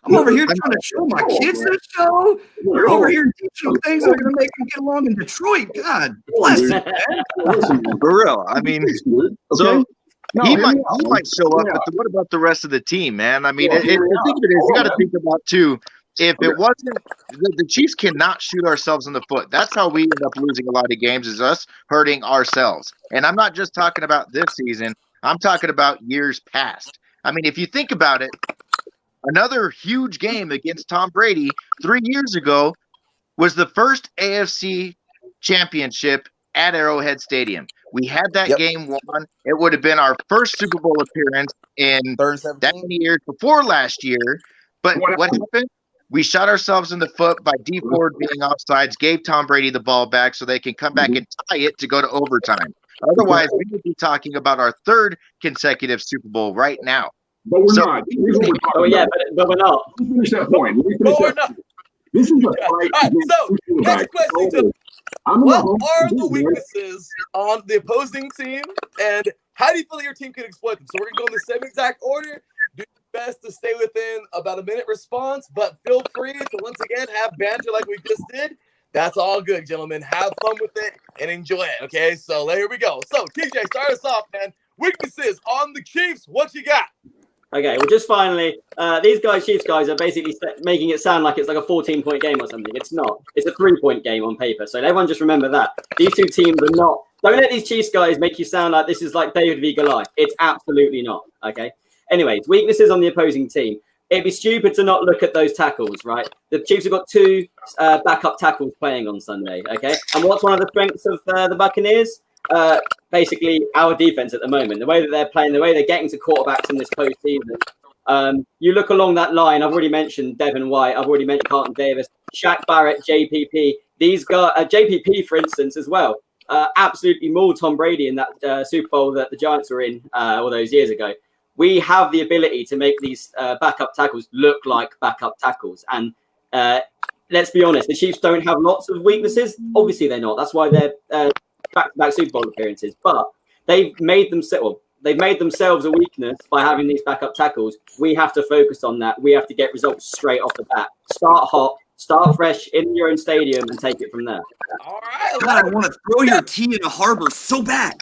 C: I'm over here trying to show my kids this show. You're over here teaching them things that are going to make them get along in Detroit. God bless it, man.
G: For real. So he might show up, but what about the rest of the team, man? The thing of it is, you got to think about too. If it wasn't, the Chiefs cannot shoot ourselves in the foot. That's how we end up losing a lot of games, is us hurting ourselves. And I'm not just talking about this season. I'm talking about years past. If you think about it, another huge game against Tom Brady 3 years ago was the first AFC championship at Arrowhead Stadium. We had that game won. It would have been our first Super Bowl appearance in that many years before last year. But what happened? We shot ourselves in the foot by D Ford being offsides, gave Tom Brady the ball back so they can come back and tie it to go to overtime. Otherwise, we would be talking about our third consecutive Super Bowl right now.
B: But we're not.
D: But we're not.
B: Finish that point. This is a fight.
A: So, next question. What are the weaknesses on the opposing team, and how do you feel your team can exploit them? So we're going to go in the same exact order. Do your best to stay within about a minute response, but feel free to once again have banter like we just did. That's all good, gentlemen. Have fun with it and enjoy it, okay? So here we go. So, TJ, start us off, man. Weaknesses on the Chiefs. What you got?
D: Okay, well, just finally, these Chiefs guys are basically making it sound like it's like a 14-point game or something. It's not. It's a 3-point game on paper. So everyone just remember that. These two teams are not. Don't let these Chiefs guys make you sound like this is like David v. Goliath. It's absolutely not, okay? Anyways, weaknesses on the opposing team. It'd be stupid to not look at those tackles, right? The Chiefs have got two backup tackles playing on Sunday, okay? And what's one of the strengths of the Buccaneers? Basically our defense at the moment, the way that they're playing, the way they're getting to quarterbacks in this postseason. You look along that line. I've already mentioned Devin White. I've already mentioned Carlton Davis, Shaq Barrett, JPP. These guys, JPP, for instance, as well, absolutely mauled Tom Brady in that Super Bowl that the Giants were in all those years ago. We have the ability to make these backup tackles look like backup tackles. And let's be honest, the Chiefs don't have lots of weaknesses. Obviously, they're not. That's why they're back-to-back Super Bowl appearances. But they've made themselves a weakness by having these backup tackles. We have to focus on that. We have to get results straight off the bat. Start hot, start fresh in your own stadium, and take it from there.
A: All right.
C: God, I want to throw your tea in a harbor so bad.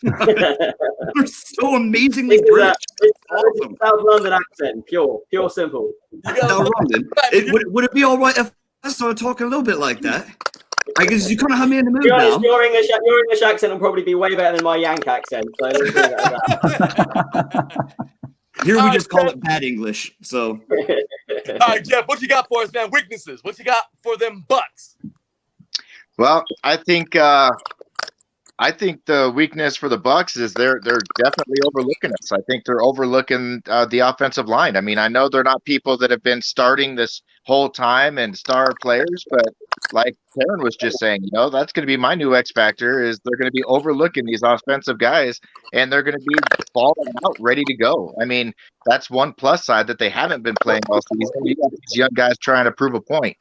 C: You're so amazingly British.
D: It's awesome. South London accent, pure, simple.
C: Now, London, would it be all right if I started talking a little bit like that? I guess you kind of have me in the mood now.
D: Your English accent will probably be way better than my Yank accent. So let's do that.
C: Here we just call it bad English. So,
A: all right, Jeff, what you got for us, man? Weaknesses. What you got for them Bucks?
G: Well, I think I think the weakness for the Bucs is they're definitely overlooking us. I think they're overlooking the offensive line. I mean, I know they're not people that have been starting this whole time and star players, but like Karen was just saying, that's going to be my new X factor is they're going to be overlooking these offensive guys and they're going to be falling out, ready to go. I mean, that's one plus side that they haven't been playing all season. You got these young guys trying to prove a point.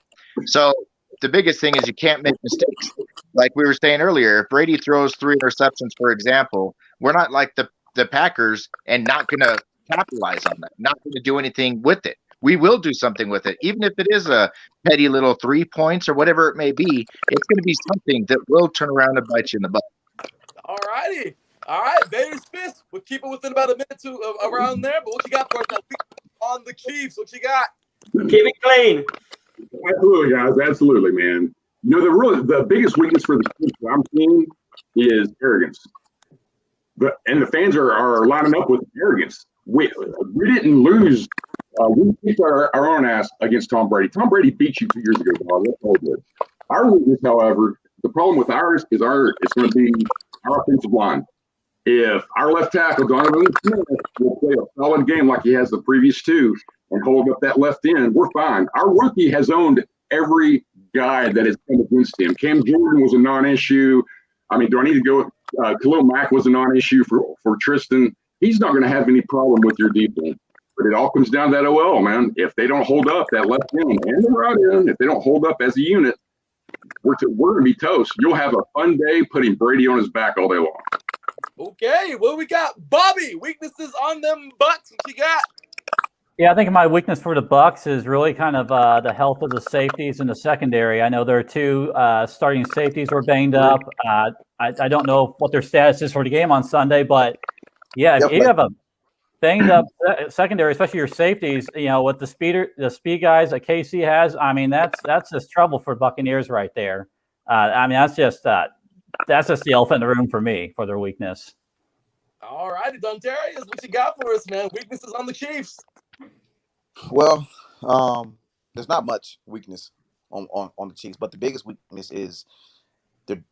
G: So the biggest thing is you can't make mistakes. Like we were saying earlier, if Brady throws 3 interceptions, for example, we're not like the Packers and not going to capitalize on that, not going to do anything with it. We will do something with it. Even if it is a petty little 3 points or whatever it may be, it's going to be something that will turn around and bite you in the butt.
A: All righty. All right, Vader's Fist. We'll keep it within about a minute to around there. But what you got for us on the Chiefs? What you got?
D: Keep it clean.
B: Absolutely, guys. Absolutely, man. The biggest weakness for the Chiefs I'm seeing is arrogance. And the fans are lining up with arrogance. We didn't lose. We kicked our own ass against Tom Brady. Tom Brady beat you 2 years ago, dog. That's all good. Our weakness, however, the problem with ours is it's going to be our offensive line. If our left tackle, Donovan Smith, will play a solid game like he has the previous 2 and hold up that left end, we're fine. Our rookie has owned every guy that has come against him. Cam Jordan was a non-issue. I mean, do I need to go? Khalil Mack was a non-issue for Tristan. He's not going to have any problem with your defense. But it all comes down to that OL, man. If they don't hold up that left end and the right end, if they don't hold up as a unit, we're going to be toast. You'll have a fun day putting Brady on his back all day long.
A: Okay, what we got? Bobby, weaknesses on them Bucs. What you got?
F: Yeah, I think my weakness for the Bucs is really kind of the health of the safeties in the secondary. I know there are 2 starting safeties were banged up. I don't know what their status is for the game on Sunday, but yeah, if you have a banged up secondary, especially your safeties, with the speed guys that KC has, I mean that's just trouble for Buccaneers right there. I mean that's just the elephant in the room for me for their weakness.
A: All righty, Dontarius, what you got for us, man? Weaknesses on the Chiefs.
E: Well, there's not much weakness on the Chiefs, but the biggest weakness is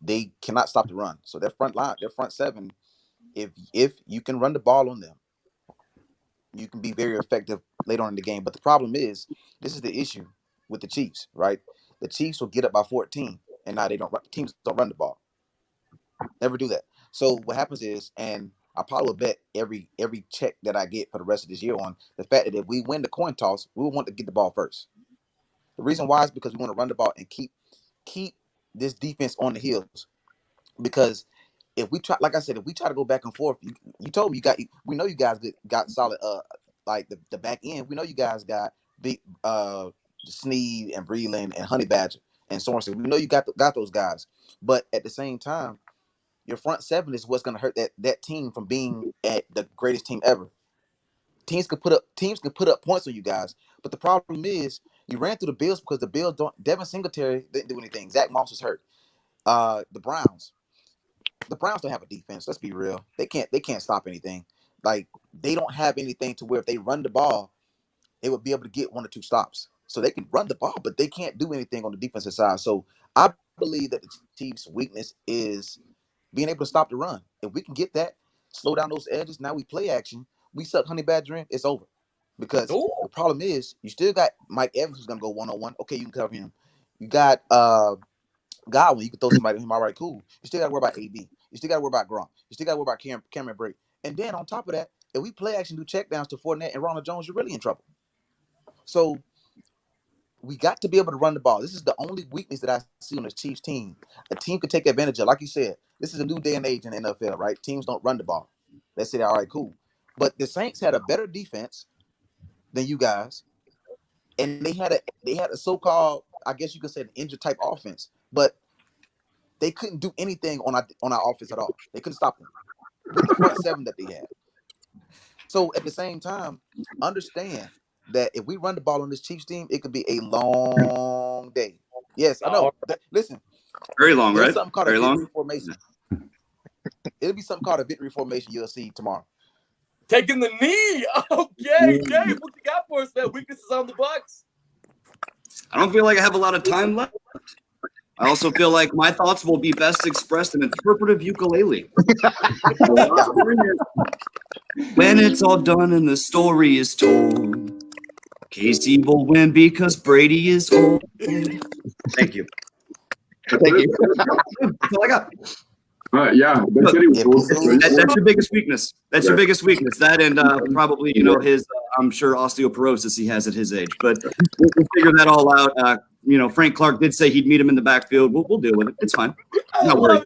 E: they cannot stop the run. So their front line, their front 7, if you can run the ball on them, you can be very effective later on in the game. But the problem is, this is the issue with the Chiefs, right? The Chiefs will get up by 14, and now teams don't run the ball. Never do that. So what happens is, and I probably will bet every check that I get for the rest of this year on the fact that if we win the coin toss, we will want to get the ball first. The reason why is because we want to run the ball and keep this defense on the heels. Because if we try, like I said, if we try to go back and forth, you told me we know you guys got solid, like the back end. We know you guys got big Sneed and Breland and Honey Badger and Sorensen. We know you got those guys, but at the same time, your front 7 is what's going to hurt that team from being at the greatest team ever. Teams can put up points on you guys, but the problem is you ran through the Bills because the Bills Devin Singletary didn't do anything. Zach Moss was hurt. The Browns don't have a defense. Let's be real. They can't stop anything. Like they don't have anything to where if they run the ball, they would be able to get 1 or 2 stops. So they can run the ball, but they can't do anything on the defensive side. So I believe that the Chiefs' weakness is being able to stop the run. If we can get that, slow down those edges, now we play action, we suck Honey Badger in, it's over. Because the problem is you still got Mike Evans who's going to go one-on-one. Okay, you can cover him. You got Godwin, you can throw somebody to him. All right, cool. You still got to worry about AB. You still got to worry about Gronk. You still got to worry about Cameron Brate. And then on top of that, if we play action, do checkdowns to Fournette and Ronald Jones, you're really in trouble. So we got to be able to run the ball. This is the only weakness that I see on the Chiefs team. A team could take advantage of. Like you said, this is a new day and age in the NFL, right? Teams don't run the ball. Let's say, all right, cool. But the Saints had a better defense than you guys, and they had a so-called, I guess you could say, an injured type offense. But they couldn't do anything on our offense at all. They couldn't stop them with the front 7 that they had. So at the same time, understand that if we run the ball on this Chiefs team, it could be a long day. Yes, I know. Listen.
C: Very long, right?
E: Something called
C: Very
E: a
C: long.
E: victory formation. It'll be something called a victory formation you'll see tomorrow.
A: Taking the knee. Okay, Dave, what you got for us, man? Weaknesses on the Bucs.
C: I don't feel like I have a lot of time left. I also feel like my thoughts will be best expressed in interpretive ukulele. When it's all done and the story is told, KC will win because Brady is old. Thank you.
G: Thank you.
C: That's all I got.
B: Yeah, they said he was
C: That's your biggest weakness. That's your biggest weakness. That and probably, his, I'm sure, osteoporosis he has at his age. But we'll figure that all out. Frank Clark did say he'd meet him in the backfield. We'll deal with it. It's fine. No worries.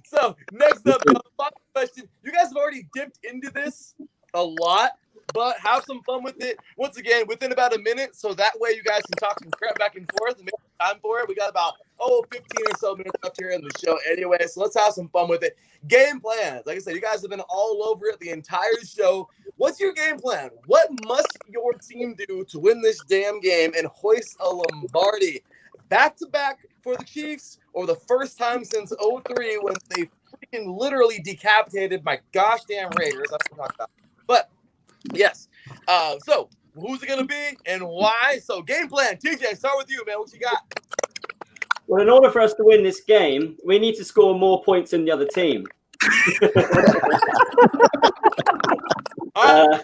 A: So next up, final question. You guys have already dipped into this a lot, but have some fun with it. Once again, within about a minute, so that way you guys can talk some crap back and forth and make time for it. We got about 15 or so minutes left here in the show anyway, so let's have some fun with it. Game plans. Like I said, you guys have been all over it the entire show. What's your game plan? What must your team do to win this damn game and hoist a Lombardi? Back-to-back for the Chiefs, or the first time since 2003 when they freaking literally decapitated my gosh damn Raiders. That's what I'm talking about. But, yes. So, who's it going to be and why? So, game plan. TJ, start with you, man. What you got?
D: Well, in order for us to win this game, we need to score more points than the other team. No.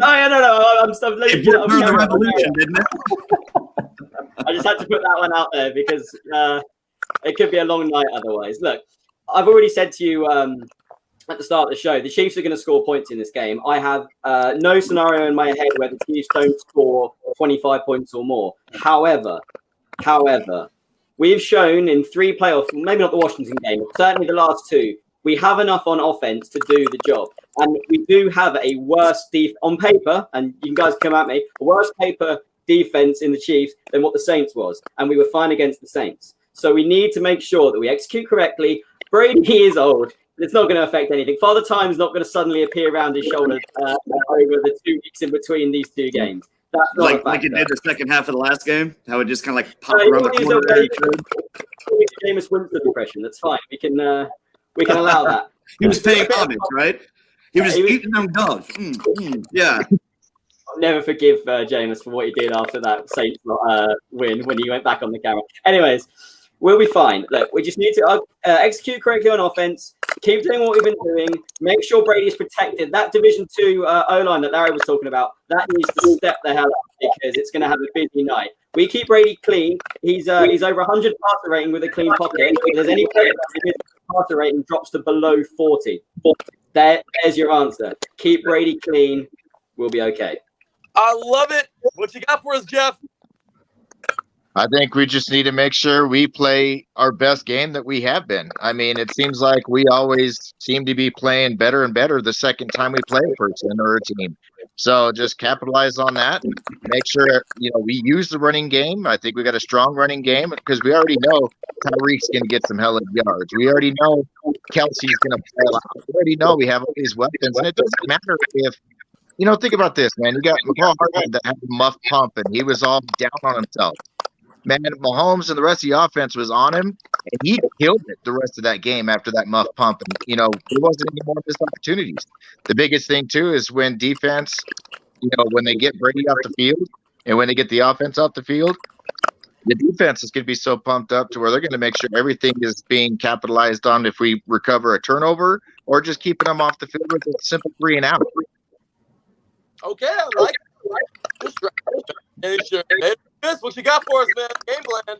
D: I'm
C: the revolution, didn't it?
D: I just had to put that one out there because it could be a long night otherwise. Look, I've already said to you at the start of the show, the Chiefs are going to score points in this game. I have no scenario in my head where the Chiefs don't score 25 points or more. However, we've shown in 3 playoffs, maybe not the Washington game, but certainly the last 2, we have enough on offense to do the job. And we do have a worse on paper, and you guys come at me, a worse paper defense in the Chiefs than what the Saints was. And we were fine against the Saints. So we need to make sure that we execute correctly. Brady is old. It's not going to affect anything. Father Time's not going to suddenly appear around his shoulder over the 2 weeks in between these 2 games. That's not
C: like it did the second half of the last game. How it just kind of like popped around the corner there.
D: Jameis Winston impression. That's fine. We can allow that.
C: He was paying homage, right? He was eating them dogs. Yeah.
D: I'll never forgive Jameis for what he did after that Saints win when he went back on the camera. Anyways, we'll be fine. Look, we just need to execute correctly on offense, keep doing what we've been doing, make sure Brady's protected. That Division 2 O-line that Larry was talking about, that needs to step the hell up because it's going to have a busy night. We keep Brady clean. He's over 100 passer rating with a clean pocket. If there's any player that his passer rating drops to below 40, there's your answer. Keep Brady clean. We'll be okay.
A: I love it. What you got for us, Jeff?
G: I think we just need to make sure we play our best game that we have been. I mean, it seems like we always seem to be playing better and better the second time we play a person or a team. So just capitalize on that. Make sure, we use the running game. I think we got a strong running game because we already know Tyreek's going to get some hell of yards. We already know Kelsey's going to play a lot. We already know we have all these weapons. And it doesn't matter if, think about this, man. You got McCall Hartman that had a muff pump and he was all down on himself. Man, Mahomes and the rest of the offense was on him, and he killed it the rest of that game after that muff pump. And, there wasn't any more missed opportunities. The biggest thing, too, is when defense, when they get Brady off the field and when they get the offense off the field, the defense is going to be so pumped up to where they're going to make sure everything is being capitalized on if we recover a turnover or just keeping them off the field with a simple 3 and out.
A: Okay, I like it. What you got for us, man? Game plan.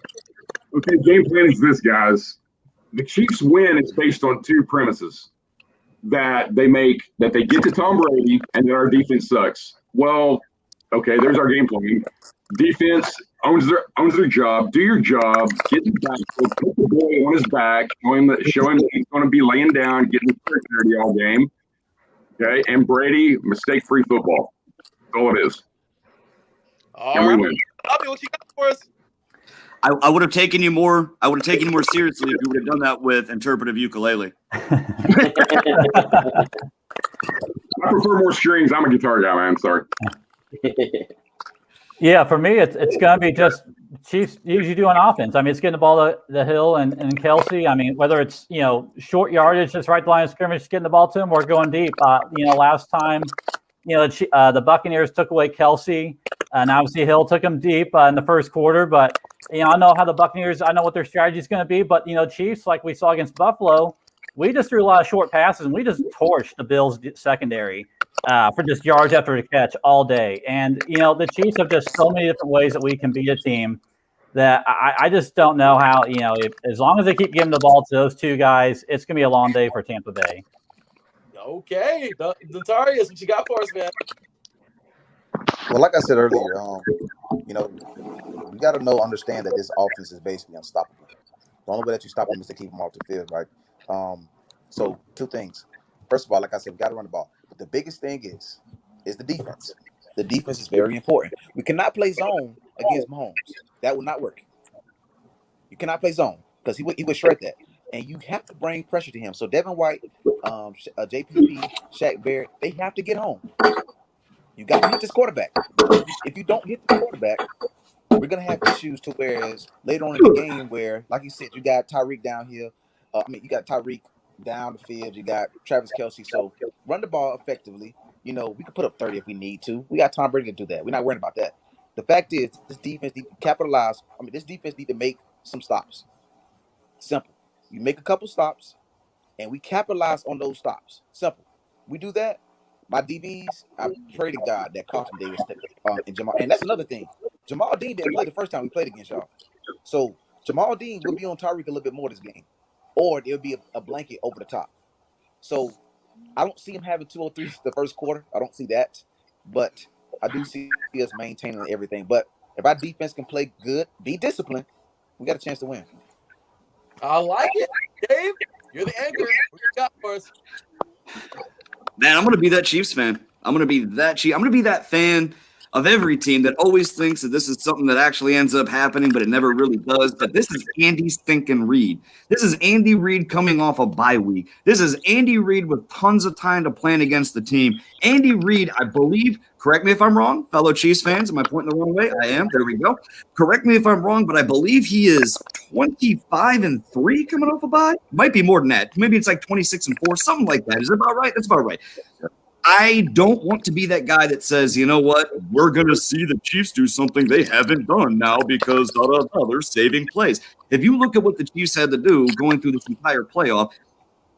B: Okay, game plan is this, guys. The Chiefs win is based on 2 premises. That they get to Tom Brady and that our defense sucks. Well, okay, there's our game plan. Defense owns their job. Do your job. Get the back. Put the boy on his back. Show him that he's going to be laying down, getting his dirty all game. Okay, and Brady, mistake-free football. That's all it is. And we win.
A: Bobby, what you got for us?
C: I would have taken you more. I would have taken you more seriously if you would have done that with interpretive ukulele.
B: I prefer more strings. I'm a guitar guy, man. Sorry.
F: Yeah, for me, it's going to be just Chiefs usually do on offense. I mean, it's getting the ball to the Hill and Kelsey. I mean, whether it's short yardage, just right the line of scrimmage, getting the ball to him, or going deep. Last time, the Buccaneers took away Kelsey, and obviously Hill took him deep in the first quarter. But I know how the Buccaneers, I know what their strategy is going to be, but, Chiefs, like we saw against Buffalo, we just threw a lot of short passes, and we just torched the Bills secondary for just yards after the catch all day. And, the Chiefs have just so many different ways that we can beat a team that I just don't know how, as long as they keep giving the ball to those two guys, it's going to be a long day for Tampa Bay.
A: Okay. Notarius, what you got for us, man?
E: Well, like I said earlier, you got to understand that this offense is basically unstoppable. The only way that you stop them is to keep them off the field, right? So two things. First of all, like I said, we got to run the ball. But the biggest thing is the defense. The defense is very important. We cannot play zone against Mahomes. That would not work. You cannot play zone because he would shred that. And you have to bring pressure to him. So Devin White, JPP, Shaq Barrett, they have to get home. You got to hit this quarterback. If you don't hit the quarterback, we're going to have issues to whereas later on in the game where, like you said, you got Tyreek down here. You got Tyreek down the field. You got Travis Kelce. So run the ball effectively. We can put up 30 if we need to. We got Tom Brady to do that. We're not worried about that. The fact is, this defense need to capitalize. This defense need to make some stops. Simple. You make a couple stops, and we capitalize on those stops. Simple. We do that. My DBs, I pray to God that Carlton Davis and Jamal. And that's another thing. Jamal Dean didn't play the first time we played against y'all. So Jamal Dean will be on Tyreek a little bit more this game. Or there'll be a blanket over the top. So I don't see him having 203 the first quarter. I don't see that. But I do see us maintaining everything. But if our defense can play good, be disciplined, we got a chance to win.
A: I like it. Dave, you're the anchor. What you got for us?
C: Man, I'm going to be that Chiefs fan. I'm going to be that fan of every team that always thinks that this is something that actually ends up happening, but it never really does. But this is Andy stinking Reid. This is Andy Reid coming off a bye week. This is Andy Reid with tons of time to plan against the team. Andy Reid, I believe, correct me if I'm wrong, fellow Chiefs fans, am I pointing the wrong way? I am. There we go. Correct me if I'm wrong, but I believe he is 25-3 coming off a bye. Might be more than that. Maybe it's like 26-4, something like that. Is it about right? That's about right. I don't want to be that guy that says, you know what, we're going to see the Chiefs do something they haven't done now because they're saving plays. If you look at what the Chiefs had to do going through this entire playoff,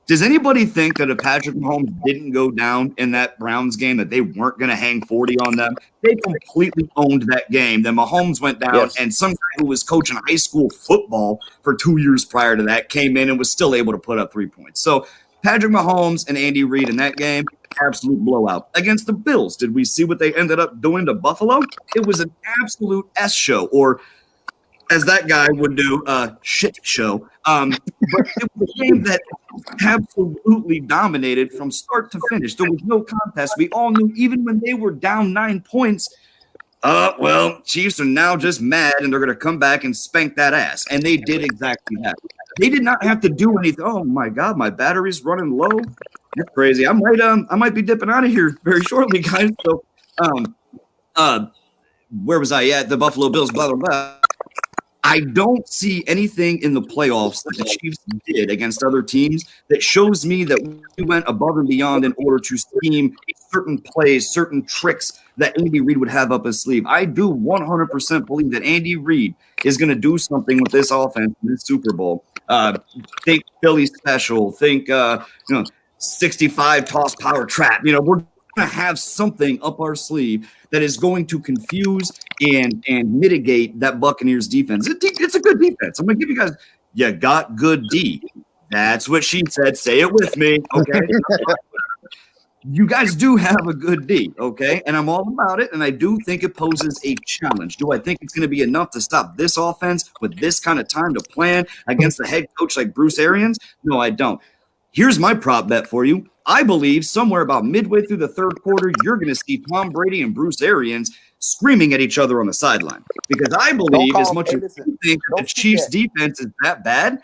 C: does anybody think that if Patrick Mahomes didn't go down in that Browns game that they weren't going to hang 40 on them? They completely owned that game. Then Mahomes went down, yes. And some guy who was coaching high school football for 2 years prior to that came in and was still able to put up 3 points. So Patrick Mahomes and Andy Reid in that game, absolute blowout. Against the Bills, did we see what they ended up doing to Buffalo? It was an absolute S show, or as that guy would do, shit show. But it was a game that absolutely dominated from start to finish. There was no contest. We all knew even when they were down 9 points, Chiefs are now just mad and they're going to come back and spank that ass. And they did exactly that. They did not have to do anything. Oh my God, my battery's running low. That's crazy. I might be dipping out of here very shortly, guys. So, where was I at? The Buffalo Bills, blah, blah, blah. I don't see anything in the playoffs that the Chiefs did against other teams that shows me that we went above and beyond in order to scheme certain plays, certain tricks that Andy Reid would have up his sleeve. I do 100% believe that Andy Reid is going to do something with this offense in this Super Bowl. Think Philly special. Think 65 toss power trap. We're going to have something up our sleeve that is going to confuse and mitigate that Buccaneers defense. It's a good defense. I'm going to give you guys, you got good D. That's what she said. Say it with me, okay? You guys do have a good D, okay? And I'm all about it, and I do think it poses a challenge. Do I think it's going to be enough to stop this offense with this kind of time to plan against a head coach like Bruce Arians? No, I don't. Here's my prop bet for you. I believe somewhere about midway through the third quarter, you're going to see Tom Brady and Bruce Arians screaming at each other on the sideline. Because I believe as much as you think the Chiefs' defense is that bad,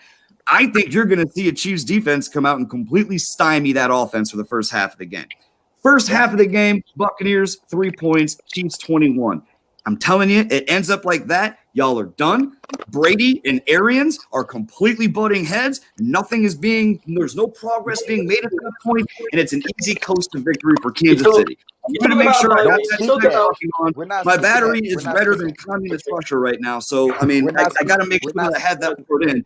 C: I think you're going to see a Chiefs defense come out and completely stymie that offense for the first half of the game. First half of the game, Buccaneers, 3 points, Chiefs 21. I'm telling you, it ends up like that. Y'all are done. Brady and Arians are completely butting heads. There's no progress being made at that point, and it's an easy coast to victory for Kansas City. I'm going to make sure
E: Don't
C: my battery is better than communist Russia right now. So, I mean, I got to make sure that I have that put in.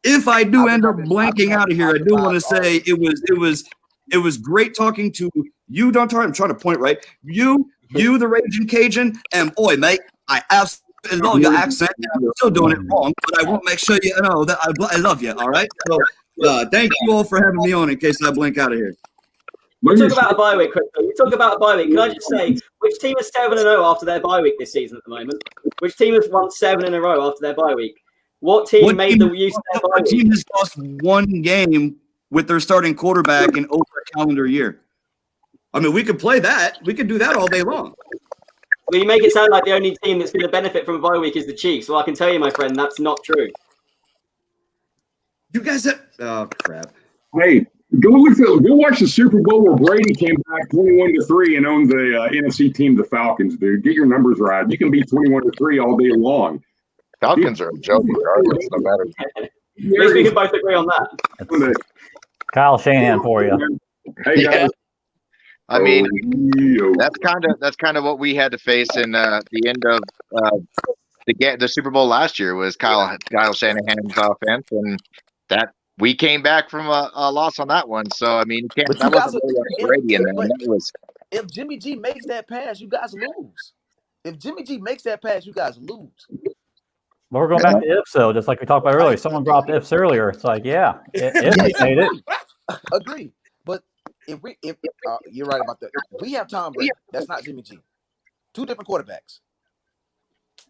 C: If I do end up blanking out of here, I do want to say it was great talking to you, Dontar. I'm trying to point right. You, the Raging Cajun, and boy, mate, I absolutely love your accent. I'm still doing it wrong, but I will make sure you know that I love you. All right. So, thank you all for having me on in case I blink out of here.
D: We talk about a bye week, Chris. We talk about a bye week. Can I just say, which team is 7-0 after their bye week this season at the moment? Which team has won 7 in a row after their bye week? What team made the use of their bye week?
C: What team has lost one game with their starting quarterback in over a calendar year? I mean, we could play that. We could do that all day long.
D: Well, you make it sound like the only team that's going to benefit from a bye week is the Chiefs. Well, I can tell you, my friend, that's not true.
C: You guys have – oh, crap.
B: Hey, go watch the Super Bowl where Brady came back 21-3 and owned the NFC team, the Falcons, dude. Get your numbers right. You can be 21-3 all day long.
G: Falcons are a joke regardless, no matter.
D: At least we can both agree on that.
F: Kyle Shanahan for you.
B: Hey, guys.
G: I mean, that's kind of what we had to face in the end of the Super Bowl last year was Kyle Shanahan's offense, and that we came back from a loss on that one. So I mean, that wasn't Brady in there. That was
E: if Jimmy G makes that pass, you guys lose. If Jimmy G makes that pass, you guys lose.
F: But we're going back to ifs, though, just like we talked about earlier. Someone brought ifs earlier. It's like, yeah, if he made it.
E: Agree. But if you're right about that. We have Tom Brady. That's not Jimmy G. Two different quarterbacks.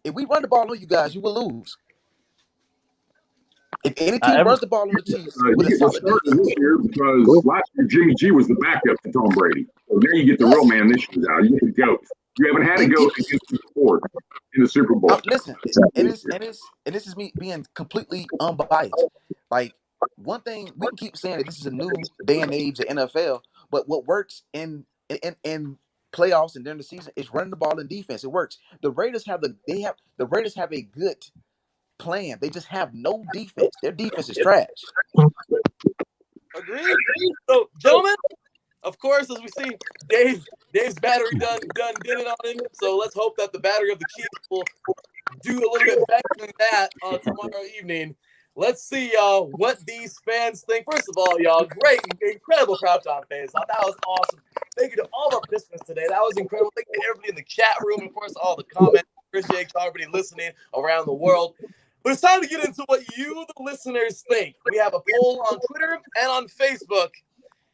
E: If we run the ball on you guys, you will lose. If any team runs the ball on the Chiefs,
B: you get the starter this year because last year Jimmy G was the backup to Tom Brady. So now you get the real man this year now. You get the GOAT. You haven't had a GOAT against the sport in the Super Bowl.
E: Listen, and this is me being completely unbiased. Like, one thing, we can keep saying that this is a new day and age of NFL, but what works in playoffs and during the season is running the ball in defense. It works. The Raiders have a good plan. They just have no defense. Their defense is trash.
A: Agreed. So, gentlemen, of course, as we see, Dave's battery done getting on him. So let's hope that the battery of the Chiefs will do a little bit better than that tomorrow evening. Let's see what these fans think. First of all, y'all, great, incredible Primetime fans. That was awesome. Thank you to all our participants today. That was incredible. Thank you to everybody in the chat room, and of course, all the comments. Appreciate everybody listening around the world. But it's time to get into what you, the listeners, think. We have a poll on Twitter and on Facebook.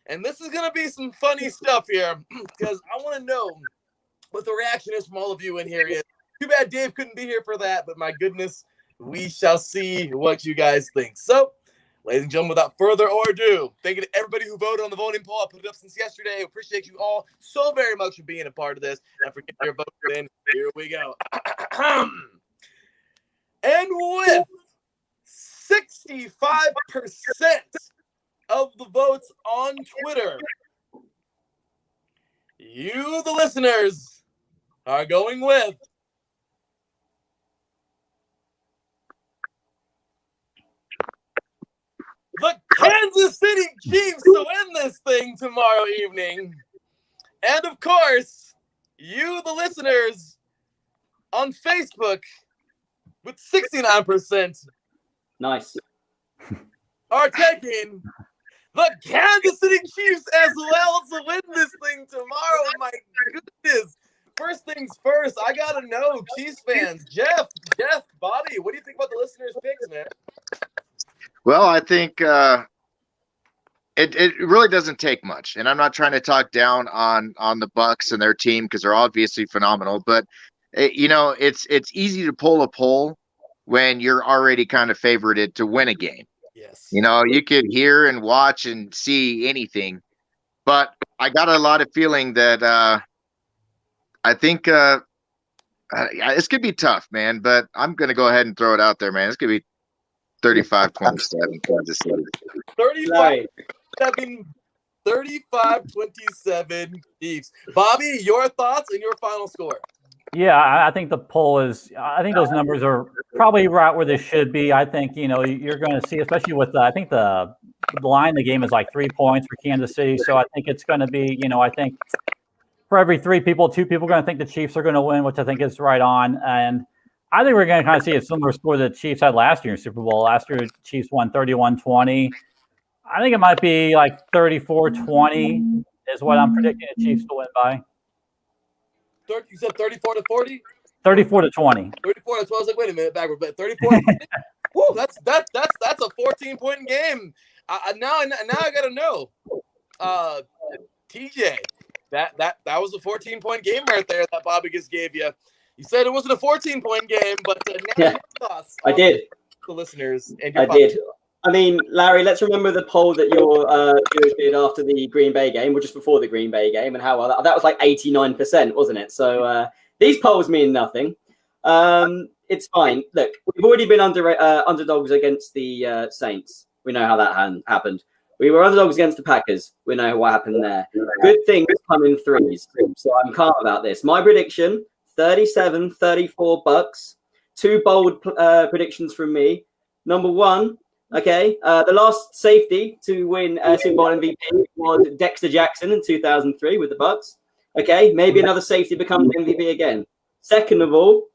A: And this is going to be some funny stuff here because I want to know what the reaction is from all of you in here. Too bad Dave couldn't be here for that, but my goodness, we shall see what you guys think. So, ladies and gentlemen, without further ado, thank you to everybody who voted on the voting poll. I put it up since yesterday. I appreciate you all so very much for being a part of this and for getting your votes in. Here we go. And with 65% of the votes on Twitter, you, the listeners, are going with the Kansas City Chiefs to win this thing tomorrow evening. And of course, you, the listeners, on Facebook with 69%.
D: Nice.
A: Are taking the Kansas City Chiefs as well to win this thing tomorrow. My goodness. First things first, I got to know, Chiefs fans, Jeff, Bobby, what do you think about the listeners' picks, man?
G: Well, I think it really doesn't take much. And I'm not trying to talk down on the Bucs and their team because they're obviously phenomenal. But, it's easy to pull a poll when you're already kind of favorited to win a game.
A: Yes.
G: You could hear and watch and see anything. But I got a lot of feeling that I think it's going to be tough, man. But I'm going to go ahead and throw it out there, man. It's going to be 35-27 Kansas City.
A: 35-27 Chiefs. Bobby, your thoughts and your final score?
F: Yeah, I think the poll is. I think those numbers are probably right where they should be. I think you're going to see, especially with I think the line of the game is like 3 points for Kansas City, so I think it's going to be. I think for every 3 people, 2 people are going to think the Chiefs are going to win, which I think is right on. And I think we're going to kind of see a similar score that the Chiefs had last year in Super Bowl. Last year, the Chiefs won 31-20. I think it might be like 34-20 is what I'm predicting the Chiefs to win by.
A: You said 34-40?
F: 34-20.
A: 34 to 12. I was like, wait a minute, backward, but 34. Woo, that's a 14-point game. Now I gotta know. TJ, that was a 14-point game right there that Bobby just gave you. You said it wasn't a 14-point game, but now your thoughts.
D: I did.
A: The listeners and your
D: I did. I mean, Larry, let's remember the poll that your viewers did after the Green Bay game, or just before the Green Bay game, and how well that was like 89%, wasn't it? So these polls mean nothing. It's fine. Look, we've already been underdogs against the Saints. We know how that happened. We were underdogs against the Packers. We know what happened there. Good things come in threes. So I'm calm about this. My prediction, 37-34 Bucks. 2 bold predictions from me. Number 1, okay, the last safety to win Super Bowl MVP was Dexter Jackson in 2003 with the Bucks. Okay, maybe another safety becomes MVP again. Second of all,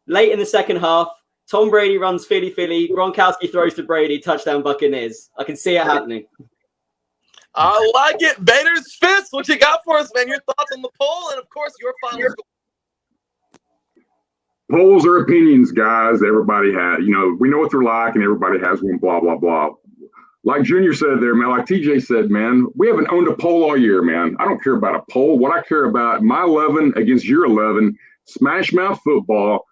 D: late in the second half, Tom Brady runs Philly. Gronkowski throws to Brady, touchdown Buccaneers. I can see it happening.
A: I like it. Vader's Fist, what you got for us, man? Your thoughts on the poll, and of course, your final score.
B: Polls are opinions, guys. Everybody has, we know what they're like, and everybody has one, blah, blah, blah. Like Junior said there, man, like TJ said, man, we haven't owned a poll all year, man. I don't care about a poll. What I care about, my 11 against your 11, smash mouth football.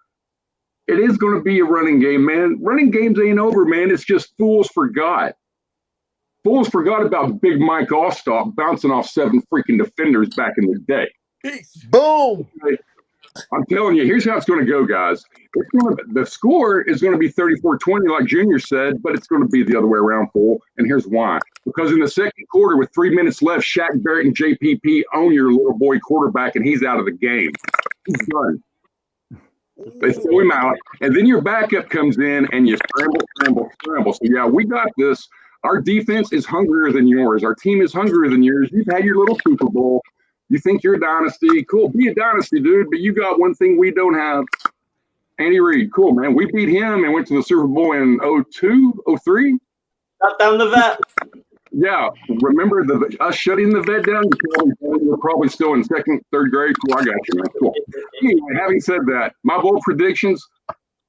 B: It is going to be a running game, man. Running games ain't over, man. It's just fools forgot. Fools forgot about Big Mike Allstott bouncing off 7 freaking defenders back in the day.
A: Peace.
E: Boom.
B: I'm telling you, here's how it's going to go, guys. The score is going to be 34-20, like Junior said, but it's going to be the other way around, Paul. And here's why. Because in the second quarter, with 3 minutes left, Shaq Barrett and JPP own your little boy quarterback, and he's out of the game. He's done. They throw him out, and then your backup comes in, and you scramble. So, yeah, we got this. Our defense is hungrier than yours. Our team is hungrier than yours. You've had your little Super Bowl. You think you're a dynasty. Cool. Be a dynasty, dude, but you got one thing we don't have. Andy Reid. Cool, man. We beat him and went to the Super Bowl in 02, 03.
D: Shut down the vet.
B: Yeah. Remember us shutting the vet down? You're probably still in second, third grade. Cool. I got you, man. Cool. Anyway, having said that, my bold predictions,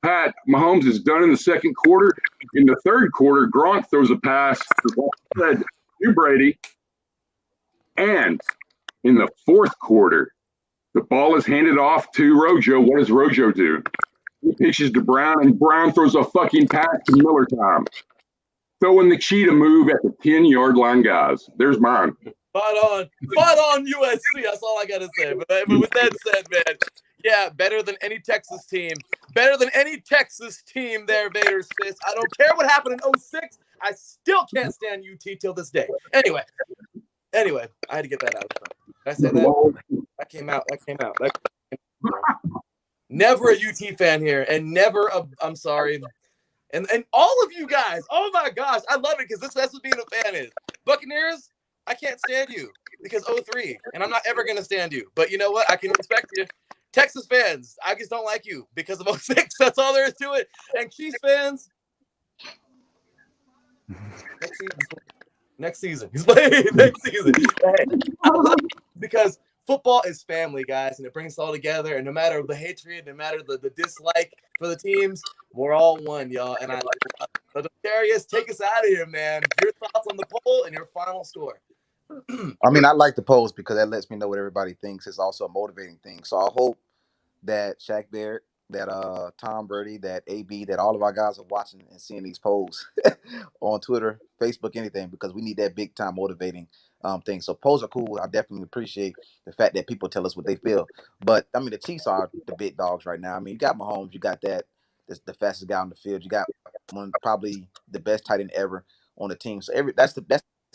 B: Pat Mahomes is done in the second quarter. In the third quarter, Gronk throws a pass to Brady. And in the fourth quarter, the ball is handed off to Rojo. What does Rojo do? He pitches to Brown, and Brown throws a fucking pass to Miller time. Throwing the cheetah move at the 10-yard line, guys. There's mine.
A: Spot on USC. That's all I got to say. But with that said, man, yeah, better than any Texas team. Better than any Texas team there, Vader's Fist. I don't care what happened in 06. I still can't stand UT till this day. Anyway, I had to get that out. Did I say that? That came out. Never a UT fan here, and never I'm sorry. And all of you guys, oh my gosh, I love it because that's what being a fan is. Buccaneers, I can't stand you because 03, and I'm not ever going to stand you. But you know what? I can respect you. Texas fans, I just don't like you because of 06. That's all there is to it. And Chiefs fans, next season. He's playing next season. Hey, I love it because football is family, guys, and it brings us all together. And no matter the hatred, no matter the dislike for the teams, we're all one, y'all. And I like it. So Darius, take us out of here, man. Your thoughts on the poll and your final score.
E: I mean, I like the polls because that lets me know what everybody thinks. It's also a motivating thing. So I hope that Shaq Barrett, that Tom Brady, that AB, that all of our guys are watching and seeing these polls on Twitter, Facebook, anything, because we need that big time motivating thing. So polls are cool. I definitely appreciate the fact that people tell us what they feel. But I mean, the Chiefs are the big dogs right now. I mean, you got Mahomes, you got that's the fastest guy on the field. You got probably the best tight end ever on the team. So that's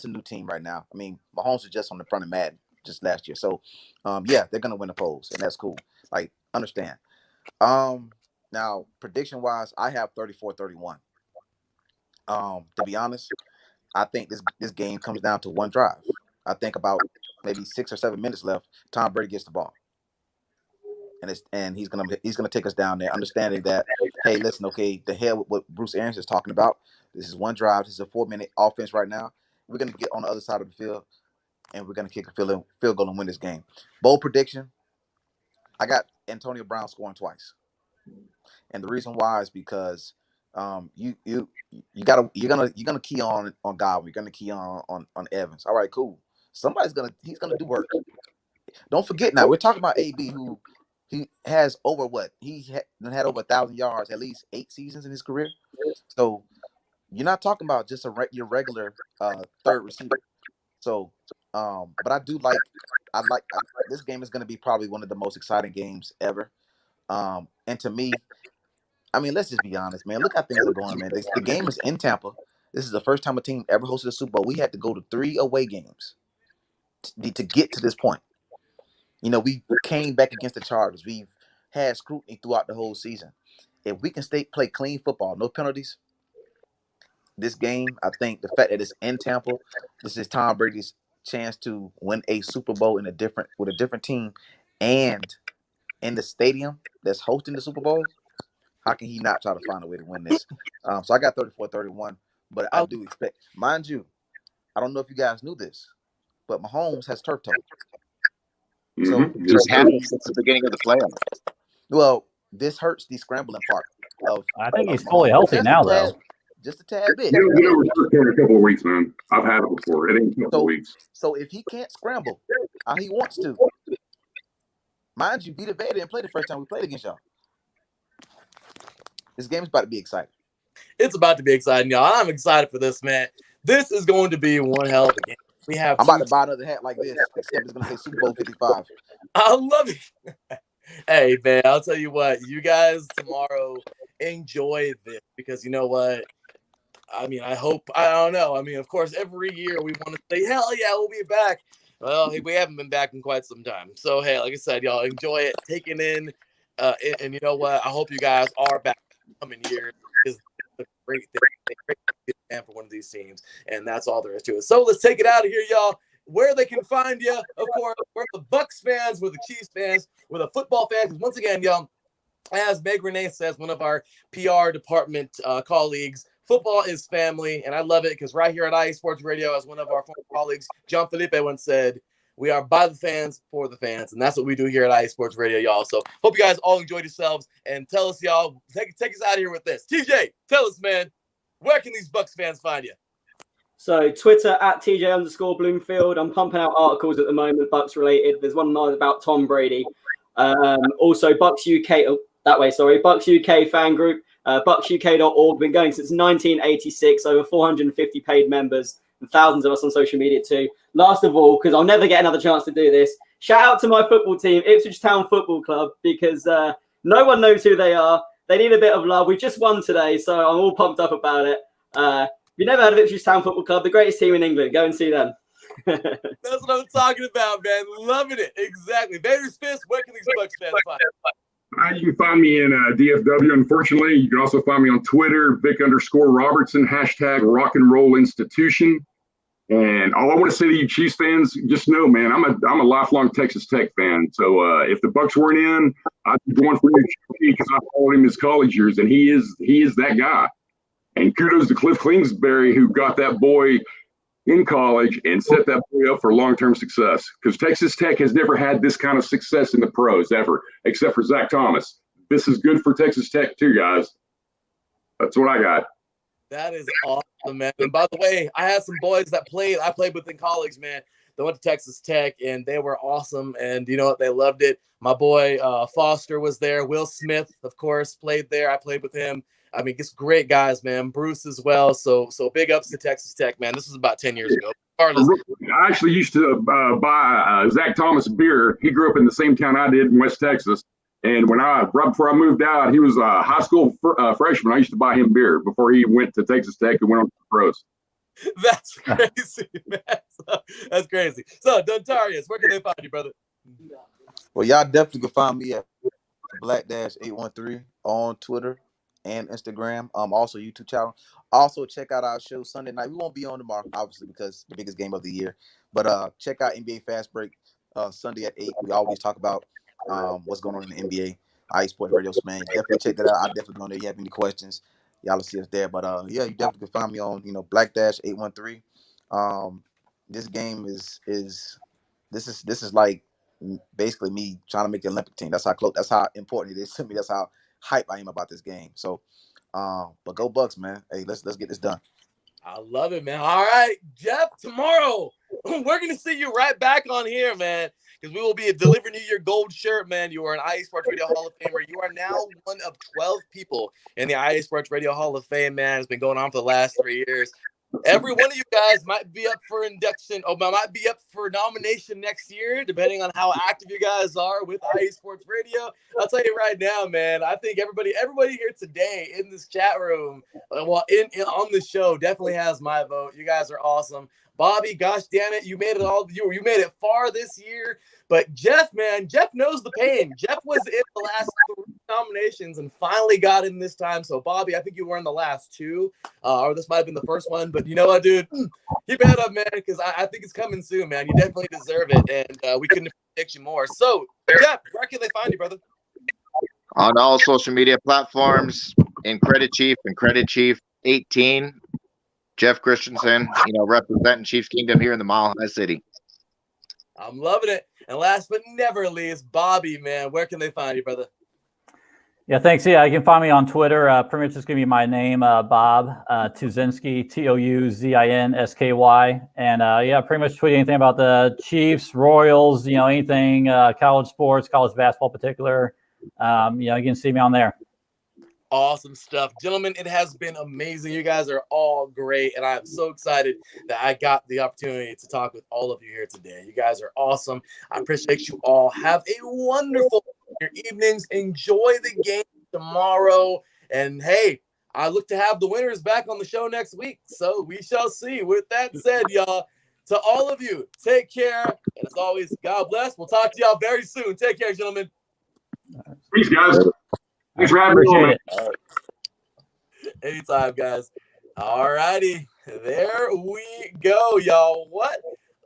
E: a new team right now. I mean, Mahomes was just on the front of Madden just last year. So yeah, they're gonna win the polls, and that's cool. Like, understand. Now prediction wise, I have 34-31. To be honest, I think this game comes down to one drive. I think about maybe 6 or 7 minutes left. Tom Brady gets the ball, and he's gonna take us down there, understanding that, hey, listen, okay, the hell with what Bruce Arians is talking about. This is one drive. This is a 4-minute offense right now. We're gonna get on the other side of the field, and we're gonna kick a field goal and win this game. Bold prediction. I got Antonio Brown scoring twice, and the reason why is because you're gonna key on Godwin. You're gonna key on Evans. All right, cool. He's gonna do work. Don't forget now, we're talking about AB, who he has over what had over 1,000 yards at least 8 seasons in his career. So you're not talking about just your regular third receiver. So, but this game is going to be probably one of the most exciting games ever. And to me, I mean, let's just be honest, man. Look how things are going, man. The game is in Tampa. This is the first time a team ever hosted a Super Bowl. We had to go to 3 away games to get to this point. You know, we came back against the Chargers. We've had scrutiny throughout the whole season. If we can play clean football, no penalties, this game, I think the fact that it's in Tampa, this is Tom Brady's chance to win a Super Bowl with a different team, and in the stadium that's hosting the Super Bowl. How can he not try to find a way to win this? So I got 34-31, but I do expect, mind you, I don't know if you guys knew this, but Mahomes has turf toe. So
G: Just happened since the beginning of the playoffs.
E: Well, this hurts the scrambling part of.
F: I think he's fully healthy now, though.
E: Just a tad bit.
B: We're in a couple of weeks, man. I've had it before. It ain't a couple of weeks.
E: So if he can't scramble how he wants to, mind you, Vita Vea didn't play the first time we played against y'all. This game is about to be exciting.
A: It's about to be exciting, y'all. I'm excited for this, man. This is going to be one hell of a game. I'm
E: about to buy another hat like this, except it's going to say Super Bowl 55.
A: I love it. Hey, man, I'll tell you what. You guys tomorrow enjoy this because you know what? I mean, I don't know. I mean, of course, every year we want to say, hell yeah, we'll be back. Well, we haven't been back in quite some time. So, hey, like I said, y'all enjoy it, take it in. And you know what? I hope you guys are back in the coming years. It's a great thing. Great thing for one of these teams. And that's all there is to it. So let's take it out of here, y'all. Where they can find you, of course, we're the Bucs fans, we're the Chiefs fans, we're the football fans. Once again, y'all, as Meg Renee says, one of our PR department colleagues, football is family, and I love it because right here at IE Sports Radio, as one of our former colleagues, John Felipe, once said, we are by the fans, for the fans, and that's what we do here at IE Sports Radio, y'all. So hope you guys all enjoyed yourselves, and tell us, y'all, take us out of here with this. TJ, tell us, man, where can these Bucs fans find you?
D: So Twitter at TJ_Bloomfield. I'm pumping out articles at the moment, Bucks related. There's one about Tom Brady. Also Bucks UK, Bucks UK fan group, bucksuk.org. Been going since 1986, over 450 paid members and thousands of us on social media too. Last of all, because I'll never get another chance to do this, shout out to my football team, Ipswich Town Football Club, because no one knows who they are. They need a bit of love. We just won today, so I'm all pumped up about it. If you've never heard of Ipswich Town Football Club, the greatest team in England, go and see them.
A: That's what I'm talking about, man. Loving it. Exactly. Vader's Fist, where can these Bucs fans find?
B: You can find me in DFW, unfortunately. You can also find me on Twitter, Vic_Robertson, #Rock and Roll Institution. And all I want to say to you Chiefs fans, just know, man, I'm a lifelong Texas Tech fan. So if the Bucs weren't in, I'd be going for you because I followed him his college years, and he is that guy. And kudos to Cliff Kingsbury, who got that boy in college and set that boy up for long-term success. Because Texas Tech has never had this kind of success in the pros ever, except for Zach Thomas. This is good for Texas Tech too, guys. That's what I got.
A: That is awesome, man. And by the way, I had some boys that I played with in college, man. They went to Texas Tech, and they were awesome. And you know what? They loved it. My boy Foster was there. Will Smith, of course, played there. I played with him. I mean, it's great guys, man. Bruce as well. So big ups to Texas Tech, man. This was about 10 years ago. Regardless.
B: I actually used to buy Zach Thomas beer. He grew up in the same town I did in West Texas. And right before I moved out, he was a high school freshman. I used to buy him beer before he went to Texas Tech and went on to the pros.
A: That's crazy, man. That's crazy. So, Dontarius, where can they find you, brother?
E: Well, y'all definitely can find me at Black-813 on Twitter and Instagram. Also YouTube channel. Also check out our show Sunday night. We won't be on tomorrow, obviously, because the biggest game of the year. But check out NBA Fast Break Sunday at 8. We always talk about what's going on in the NBA. IE Sports Radio, man. Definitely check that out. I'll definitely go on there. If you have any questions, y'all will see us there. But yeah, you definitely can find me on Black Dash 813. This game is like basically me trying to make the Olympic team. That's how close. That's how important it is to me. That's how hype I am about this game. So, but go Bucks, man. Hey, let's get this done.
A: I love it, man. All right, Jeff, tomorrow we're going to see you right back on here, man, because we will be delivering you your gold shirt, man. You are an IE Sports Radio Hall of Famer. You are now one of 12 people in the IE Sports Radio Hall of Fame, man. It's been going on for the last 3 years. Every one of you guys might be up for induction, or might be up for nomination next year, depending on how active you guys are with IE Sports Radio. I'll tell you right now, man. I think everybody here today in this chat room, on the show, definitely has my vote. You guys are awesome. Bobby, gosh damn it, you made it all. You made it far this year. But Jeff, man, Jeff knows the pain. Jeff was in the last 3 nominations and finally got in this time. So, Bobby, I think you were in the last 2, or this might have been the first one. But you know what, dude? Keep it up, man, because I think it's coming soon, man. You definitely deserve it, and we couldn't predict you more. So, Jeff, where can they find you, brother?
G: On all social media platforms, in Credit Chief and Credit Chief 18, Jeff Christensen, representing Chiefs Kingdom here in the Mile High City.
A: I'm loving it. And last but never least, Bobby, man, where can they find you, brother?
F: Yeah, thanks. Yeah, you can find me on Twitter. Pretty much just give me my name, Bob Tuzinski, Touzinski. And yeah, pretty much tweet anything about the Chiefs, Royals, anything, college sports, college basketball in particular. You can see me on there.
A: Awesome stuff. Gentlemen, it has been amazing. You guys are all great, and I'm so excited that I got the opportunity to talk with all of you here today. You guys are awesome. I appreciate you all. Have a wonderful evenings. Enjoy the game tomorrow. And, hey, I look to have the winners back on the show next week, so we shall see. With that said, y'all, to all of you, take care. And as always, God bless. We'll talk to y'all very soon. Take care, gentlemen.
B: Peace, guys. Thanks for having me on.
A: Anytime, guys. All righty. There we go, y'all. What?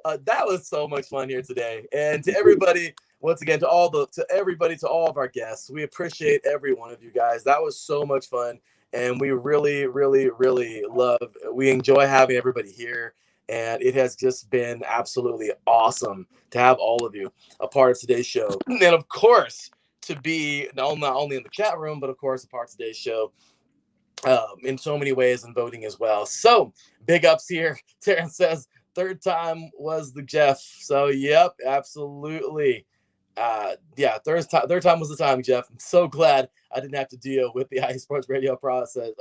A: That was so much fun here today. And to everybody, once again, to all of our guests, we appreciate every one of you guys. That was so much fun. And we really, really, really we enjoy having everybody here. And it has just been absolutely awesome to have all of you a part of today's show. And of course, to be not only in the chat room, but of course, a part of today's show in so many ways and voting as well. So big ups here. Terrence says third time was the Jeff. So yep, absolutely. Yeah, third time was the time, Jeff. I'm so glad I didn't have to deal with the IE Sports Radio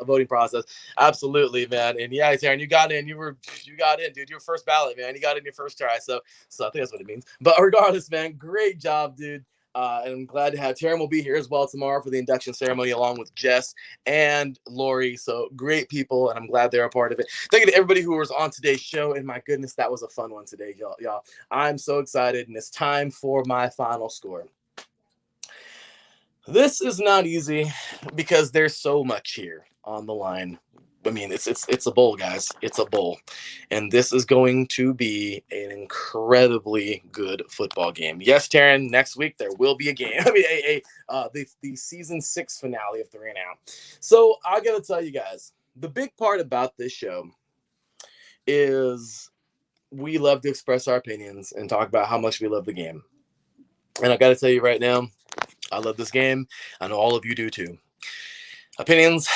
A: voting process. Absolutely, man. And yeah, Taryn, you got in. You got in, dude. Your first ballot, man. You got in your first try. So I think that's what it means. But regardless, man, great job, dude. And I'm glad to have Taryn will be here as well tomorrow for the induction ceremony, along with Jess and Lori. So great people, and I'm glad they're a part of it. Thank you to everybody who was on today's show. And my goodness, that was a fun one today, y'all. I'm so excited, and it's time for my final score. This is not easy because there's so much here on the line. I mean, it's a bowl, guys. It's a bowl. And this is going to be an incredibly good football game. Yes, Taryn, next week there will be a game. I mean, the season 6 finale of 3 and Out. So I got to tell you guys, the big part about this show is we love to express our opinions and talk about how much we love the game. And I got to tell you right now, I love this game. I know all of you do too. Opinions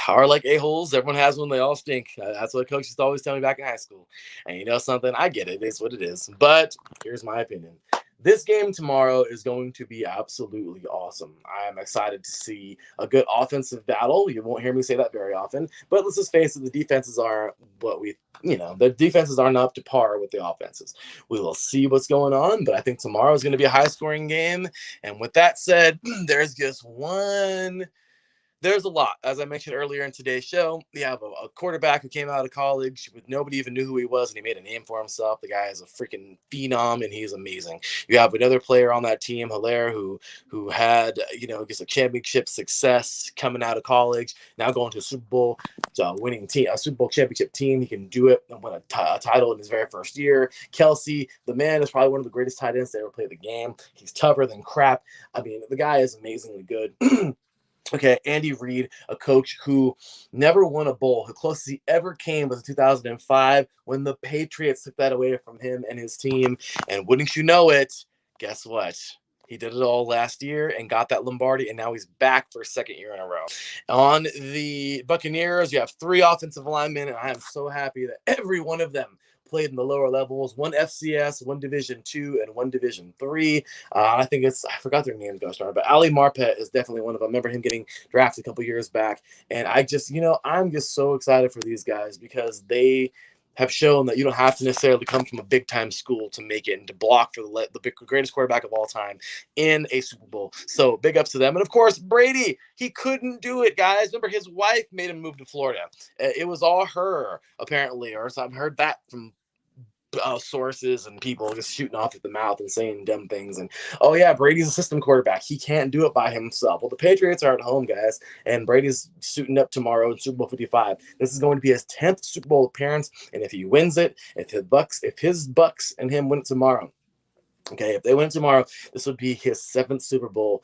A: are like a-holes. Everyone has one. They all stink. That's what coaches used to always tell me back in high school. And you know something? I get it. It's what it is. But here's my opinion. This game tomorrow is going to be absolutely awesome. I am excited to see a good offensive battle. You won't hear me say that very often. But let's just face it, the defenses are the defenses aren't up to par with the offenses. We will see what's going on. But I think tomorrow is going to be a high-scoring game. And with that said, there's just one There's a lot. As I mentioned earlier in today's show, we have a quarterback who came out of college with nobody even knew who he was, and he made a name for himself. The guy is a freaking phenom, and he's amazing. You have another player on that team, Hilaire, who had, just a championship success coming out of college, now going to a Super Bowl winning team, a Super Bowl championship team. He can do it and win a title in his very first year. Kelsey, the man, is probably one of the greatest tight ends to ever play the game. He's tougher than crap. I mean, the guy is amazingly good. Okay, Andy Reid, a coach who never won a bowl. The closest he ever came was in 2005 when the Patriots took that away from him and his team. And wouldn't you know it, guess what? He did it all last year and got that Lombardi, and now he's back for a second year in a row. On the Buccaneers, you have 3 offensive linemen, and I am so happy that every one of them played in the lower levels, 1 FCS, 1 Division II, and 1 Division III. I forgot their names, but Ali Marpet is definitely one of them. I remember him getting drafted a couple years back. And I'm just so excited for these guys because they have shown that you don't have to necessarily come from a big-time school to make it and to block for the greatest quarterback of all time in a Super Bowl. So big ups to them. And, of course, Brady, he couldn't do it, guys. Remember, his wife made him move to Florida. It was all her, apparently, or so I've heard that from sources and people just shooting off at the mouth and saying dumb things. And, oh, yeah, Brady's a system quarterback. He can't do it by himself. Well, the Patriots are at home, guys, and Brady's suiting up tomorrow in Super Bowl 55. This is going to be his 10th Super Bowl appearance, and if he wins it, if his Bucks and him win it tomorrow, okay, if they win it tomorrow, this would be his 7th Super Bowl.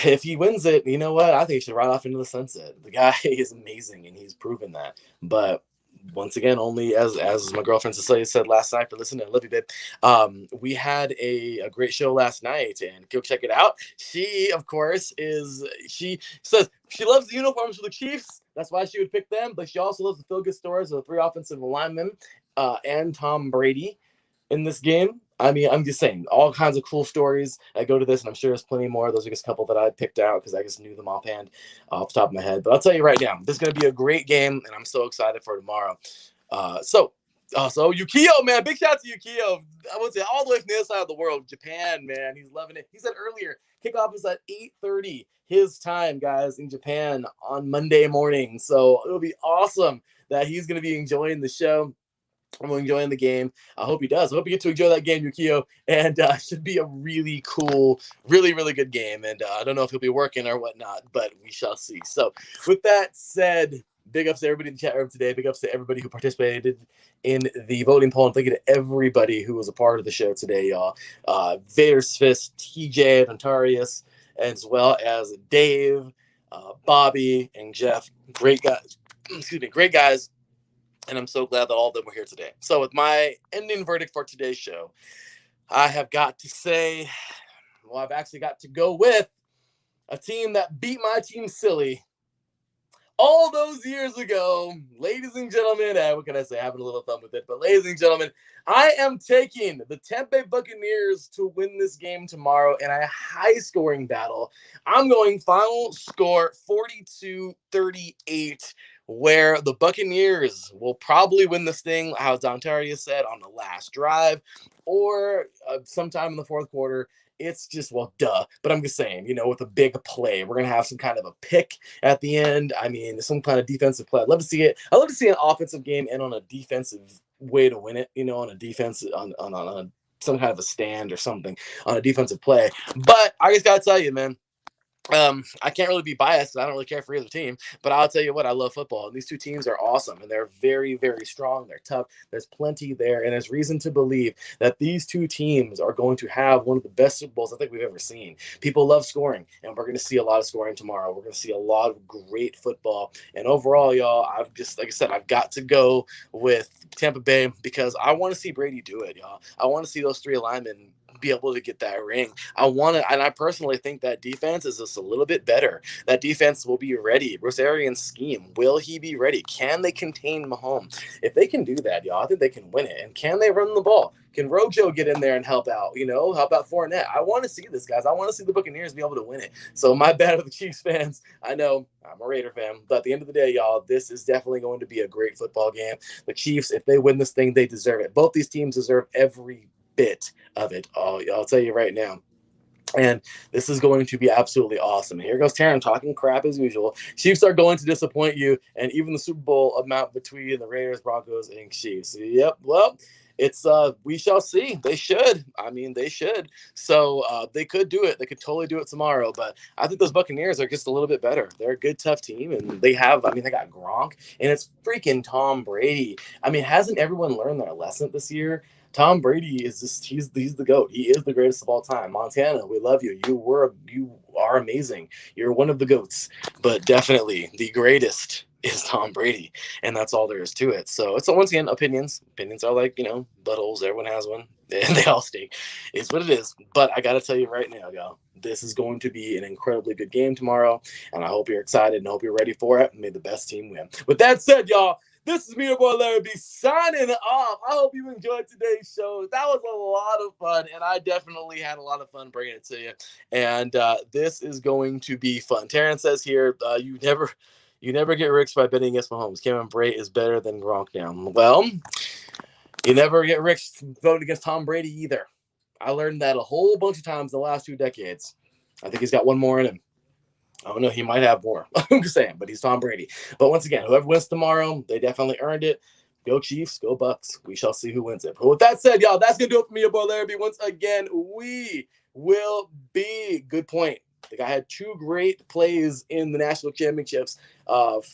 A: If he wins it, you know what? I think he should ride off into the sunset. The guy is amazing, and he's proven that. But once again, only as my girlfriend Cecilia said last night for listening, I love you, babe. We had a great show last night, and go check it out. She, of course, she says she loves the uniforms for the Chiefs. That's why she would pick them, but she also loves the feel-good stories of the 3 offensive linemen and Tom Brady in this game. I mean, I'm just saying, all kinds of cool stories. I go to this, and I'm sure there's plenty more. Those are just a couple that I picked out because I just knew them offhand off the top of my head. But I'll tell you right now, this is going to be a great game, and I'm so excited for tomorrow. So Yukio, man, big shout out to Yukio. I would say all the way from the other side of the world, Japan, man. He's loving it. He said earlier, kickoff is at 8:30 his time, guys, in Japan on Monday morning. So it'll be awesome that he's going to be enjoying the show. I'm enjoying the game. I hope he does. I hope you get to enjoy that game, Yukio. And should be a really cool, really, really good game. And I don't know if he'll be working or whatnot, but we shall see. So with that said, big ups to everybody in the chat room today. Big ups to everybody who participated in the voting poll. And thank you to everybody who was a part of the show today, y'all. Vader's Fist, TJ, Ontarius, as well as Dave, Bobby, and Jeff. Great guys. Excuse me. Great guys. And I'm so glad that all of them were here today. So with my ending verdict for today's show, I have got to say, well, I've actually got to go with a team that beat my team silly all those years ago. Ladies and gentlemen, what can I say? Having a little fun with it. But ladies and gentlemen, I am taking the Tampa Buccaneers to win this game tomorrow in a high-scoring battle. I'm going final score 42-38, where the Buccaneers will probably win this thing, how Dontaria said, on the last drive or sometime in the 4th quarter. It's just, well, duh. But I'm just saying, with a big play, we're going to have some kind of a pick at the end. I mean, some kind of defensive play. I'd love to see it. I'd love to see an offensive game and on a defensive way to win it, on a defense, on some kind of a stand or something on a defensive play. But I just got to tell you, man, I can't really be biased. I don't really care for either team, but I'll tell you what, I love football. And these two teams are awesome, and they're very, very strong. They're tough. There's plenty there, and there's reason to believe that these two teams are going to have one of the best Super Bowls I think we've ever seen. People love scoring, and we're going to see a lot of scoring tomorrow. We're going to see a lot of great football. And overall, y'all, I've just, like I said, I've got to go with Tampa Bay because I want to see Brady do it, y'all. I want to see those 3 linemen be able to get that ring. And I personally think that defense is just a little bit better. That defense will be ready. Bruce Arians' scheme, will he be ready? Can they contain Mahomes? If they can do that, y'all, I think they can win it. And can they run the ball? Can Rojo get in there and help out? Help out Fournette? I want to see this, guys. I want to see the Buccaneers be able to win it. So my bad to the Chiefs fans. I know I'm a Raider fan, but at the end of the day, y'all, this is definitely going to be a great football game. The Chiefs, if they win this thing, they deserve it. Both these teams deserve every bit of it. I'll tell you right now. And this is going to be absolutely awesome. And here goes Taryn talking crap as usual. Chiefs are going to disappoint you, and even the Super Bowl amount between the Raiders, Broncos, and Chiefs. Yep. Well, it's we shall see. They should. I mean, they should. So they could do it. They could totally do it tomorrow. But I think those Buccaneers are just a little bit better. They're a good, tough team, and they have. I mean, they got Gronk, and it's freaking Tom Brady. I mean, hasn't everyone learned their lesson this year? Tom Brady is just—he's the GOAT. He is the greatest of all time. Montana, we love you. You are amazing. You're one of the GOATs, but definitely the greatest is Tom Brady, and that's all there is to it. So it's once again opinions. Opinions are like buttholes. Everyone has one, and they all stink. It's what it is. But I got to tell you right now, y'all, this is going to be an incredibly good game tomorrow, and I hope you're excited and hope you're ready for it. May the best team win. With that said, y'all. This is me, your boy Larry B, signing off. I hope you enjoyed today's show. That was a lot of fun, and I definitely had a lot of fun bringing it to you. And this is going to be fun. Taryn says here, you never get rich by betting against Mahomes. Cameron Brate is better than Gronk now. Well, you never get rich voting against Tom Brady either. I learned that a whole bunch of times in the last 2 decades. I think he's got one more in him. Oh, no, he might have more. I'm just saying, but he's Tom Brady. But once again, whoever wins tomorrow, they definitely earned it. Go Chiefs, go Bucks. We shall see who wins it. But with that said, y'all, that's going to do it for me, your boy Larry B. Once again, we will be. Good point. I think I had 2 great plays in the national championships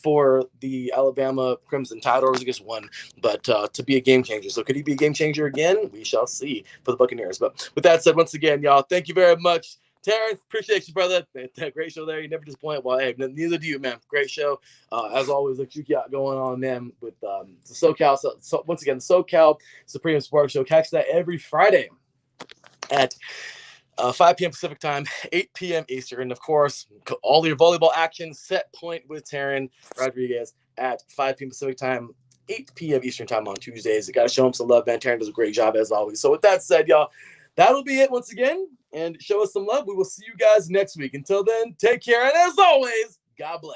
A: for the Alabama Crimson Tide, or was it just one? But to be a game changer. So could he be a game changer again? We shall see for the Buccaneers. But with that said, once again, y'all, thank you very much. Terrence, appreciate you, brother. Great show there. You never disappoint. Well, hey, neither do you, man. Great show. As always, what you got going on, man, with the SoCal. So once again, the SoCal Supreme Sports Show. Catch that every Friday at 5 p.m. Pacific time, 8 p.m. Eastern. And, of course, all your volleyball action, Set Point with Taryn Rodriguez at 5 p.m. Pacific time, 8 p.m. Eastern time on Tuesdays. You got to show him some love, man. Taryn does a great job, as always. So with that said, y'all, that'll be it once again. And show us some love. We will see you guys next week. Until then, take care. And as always, God bless.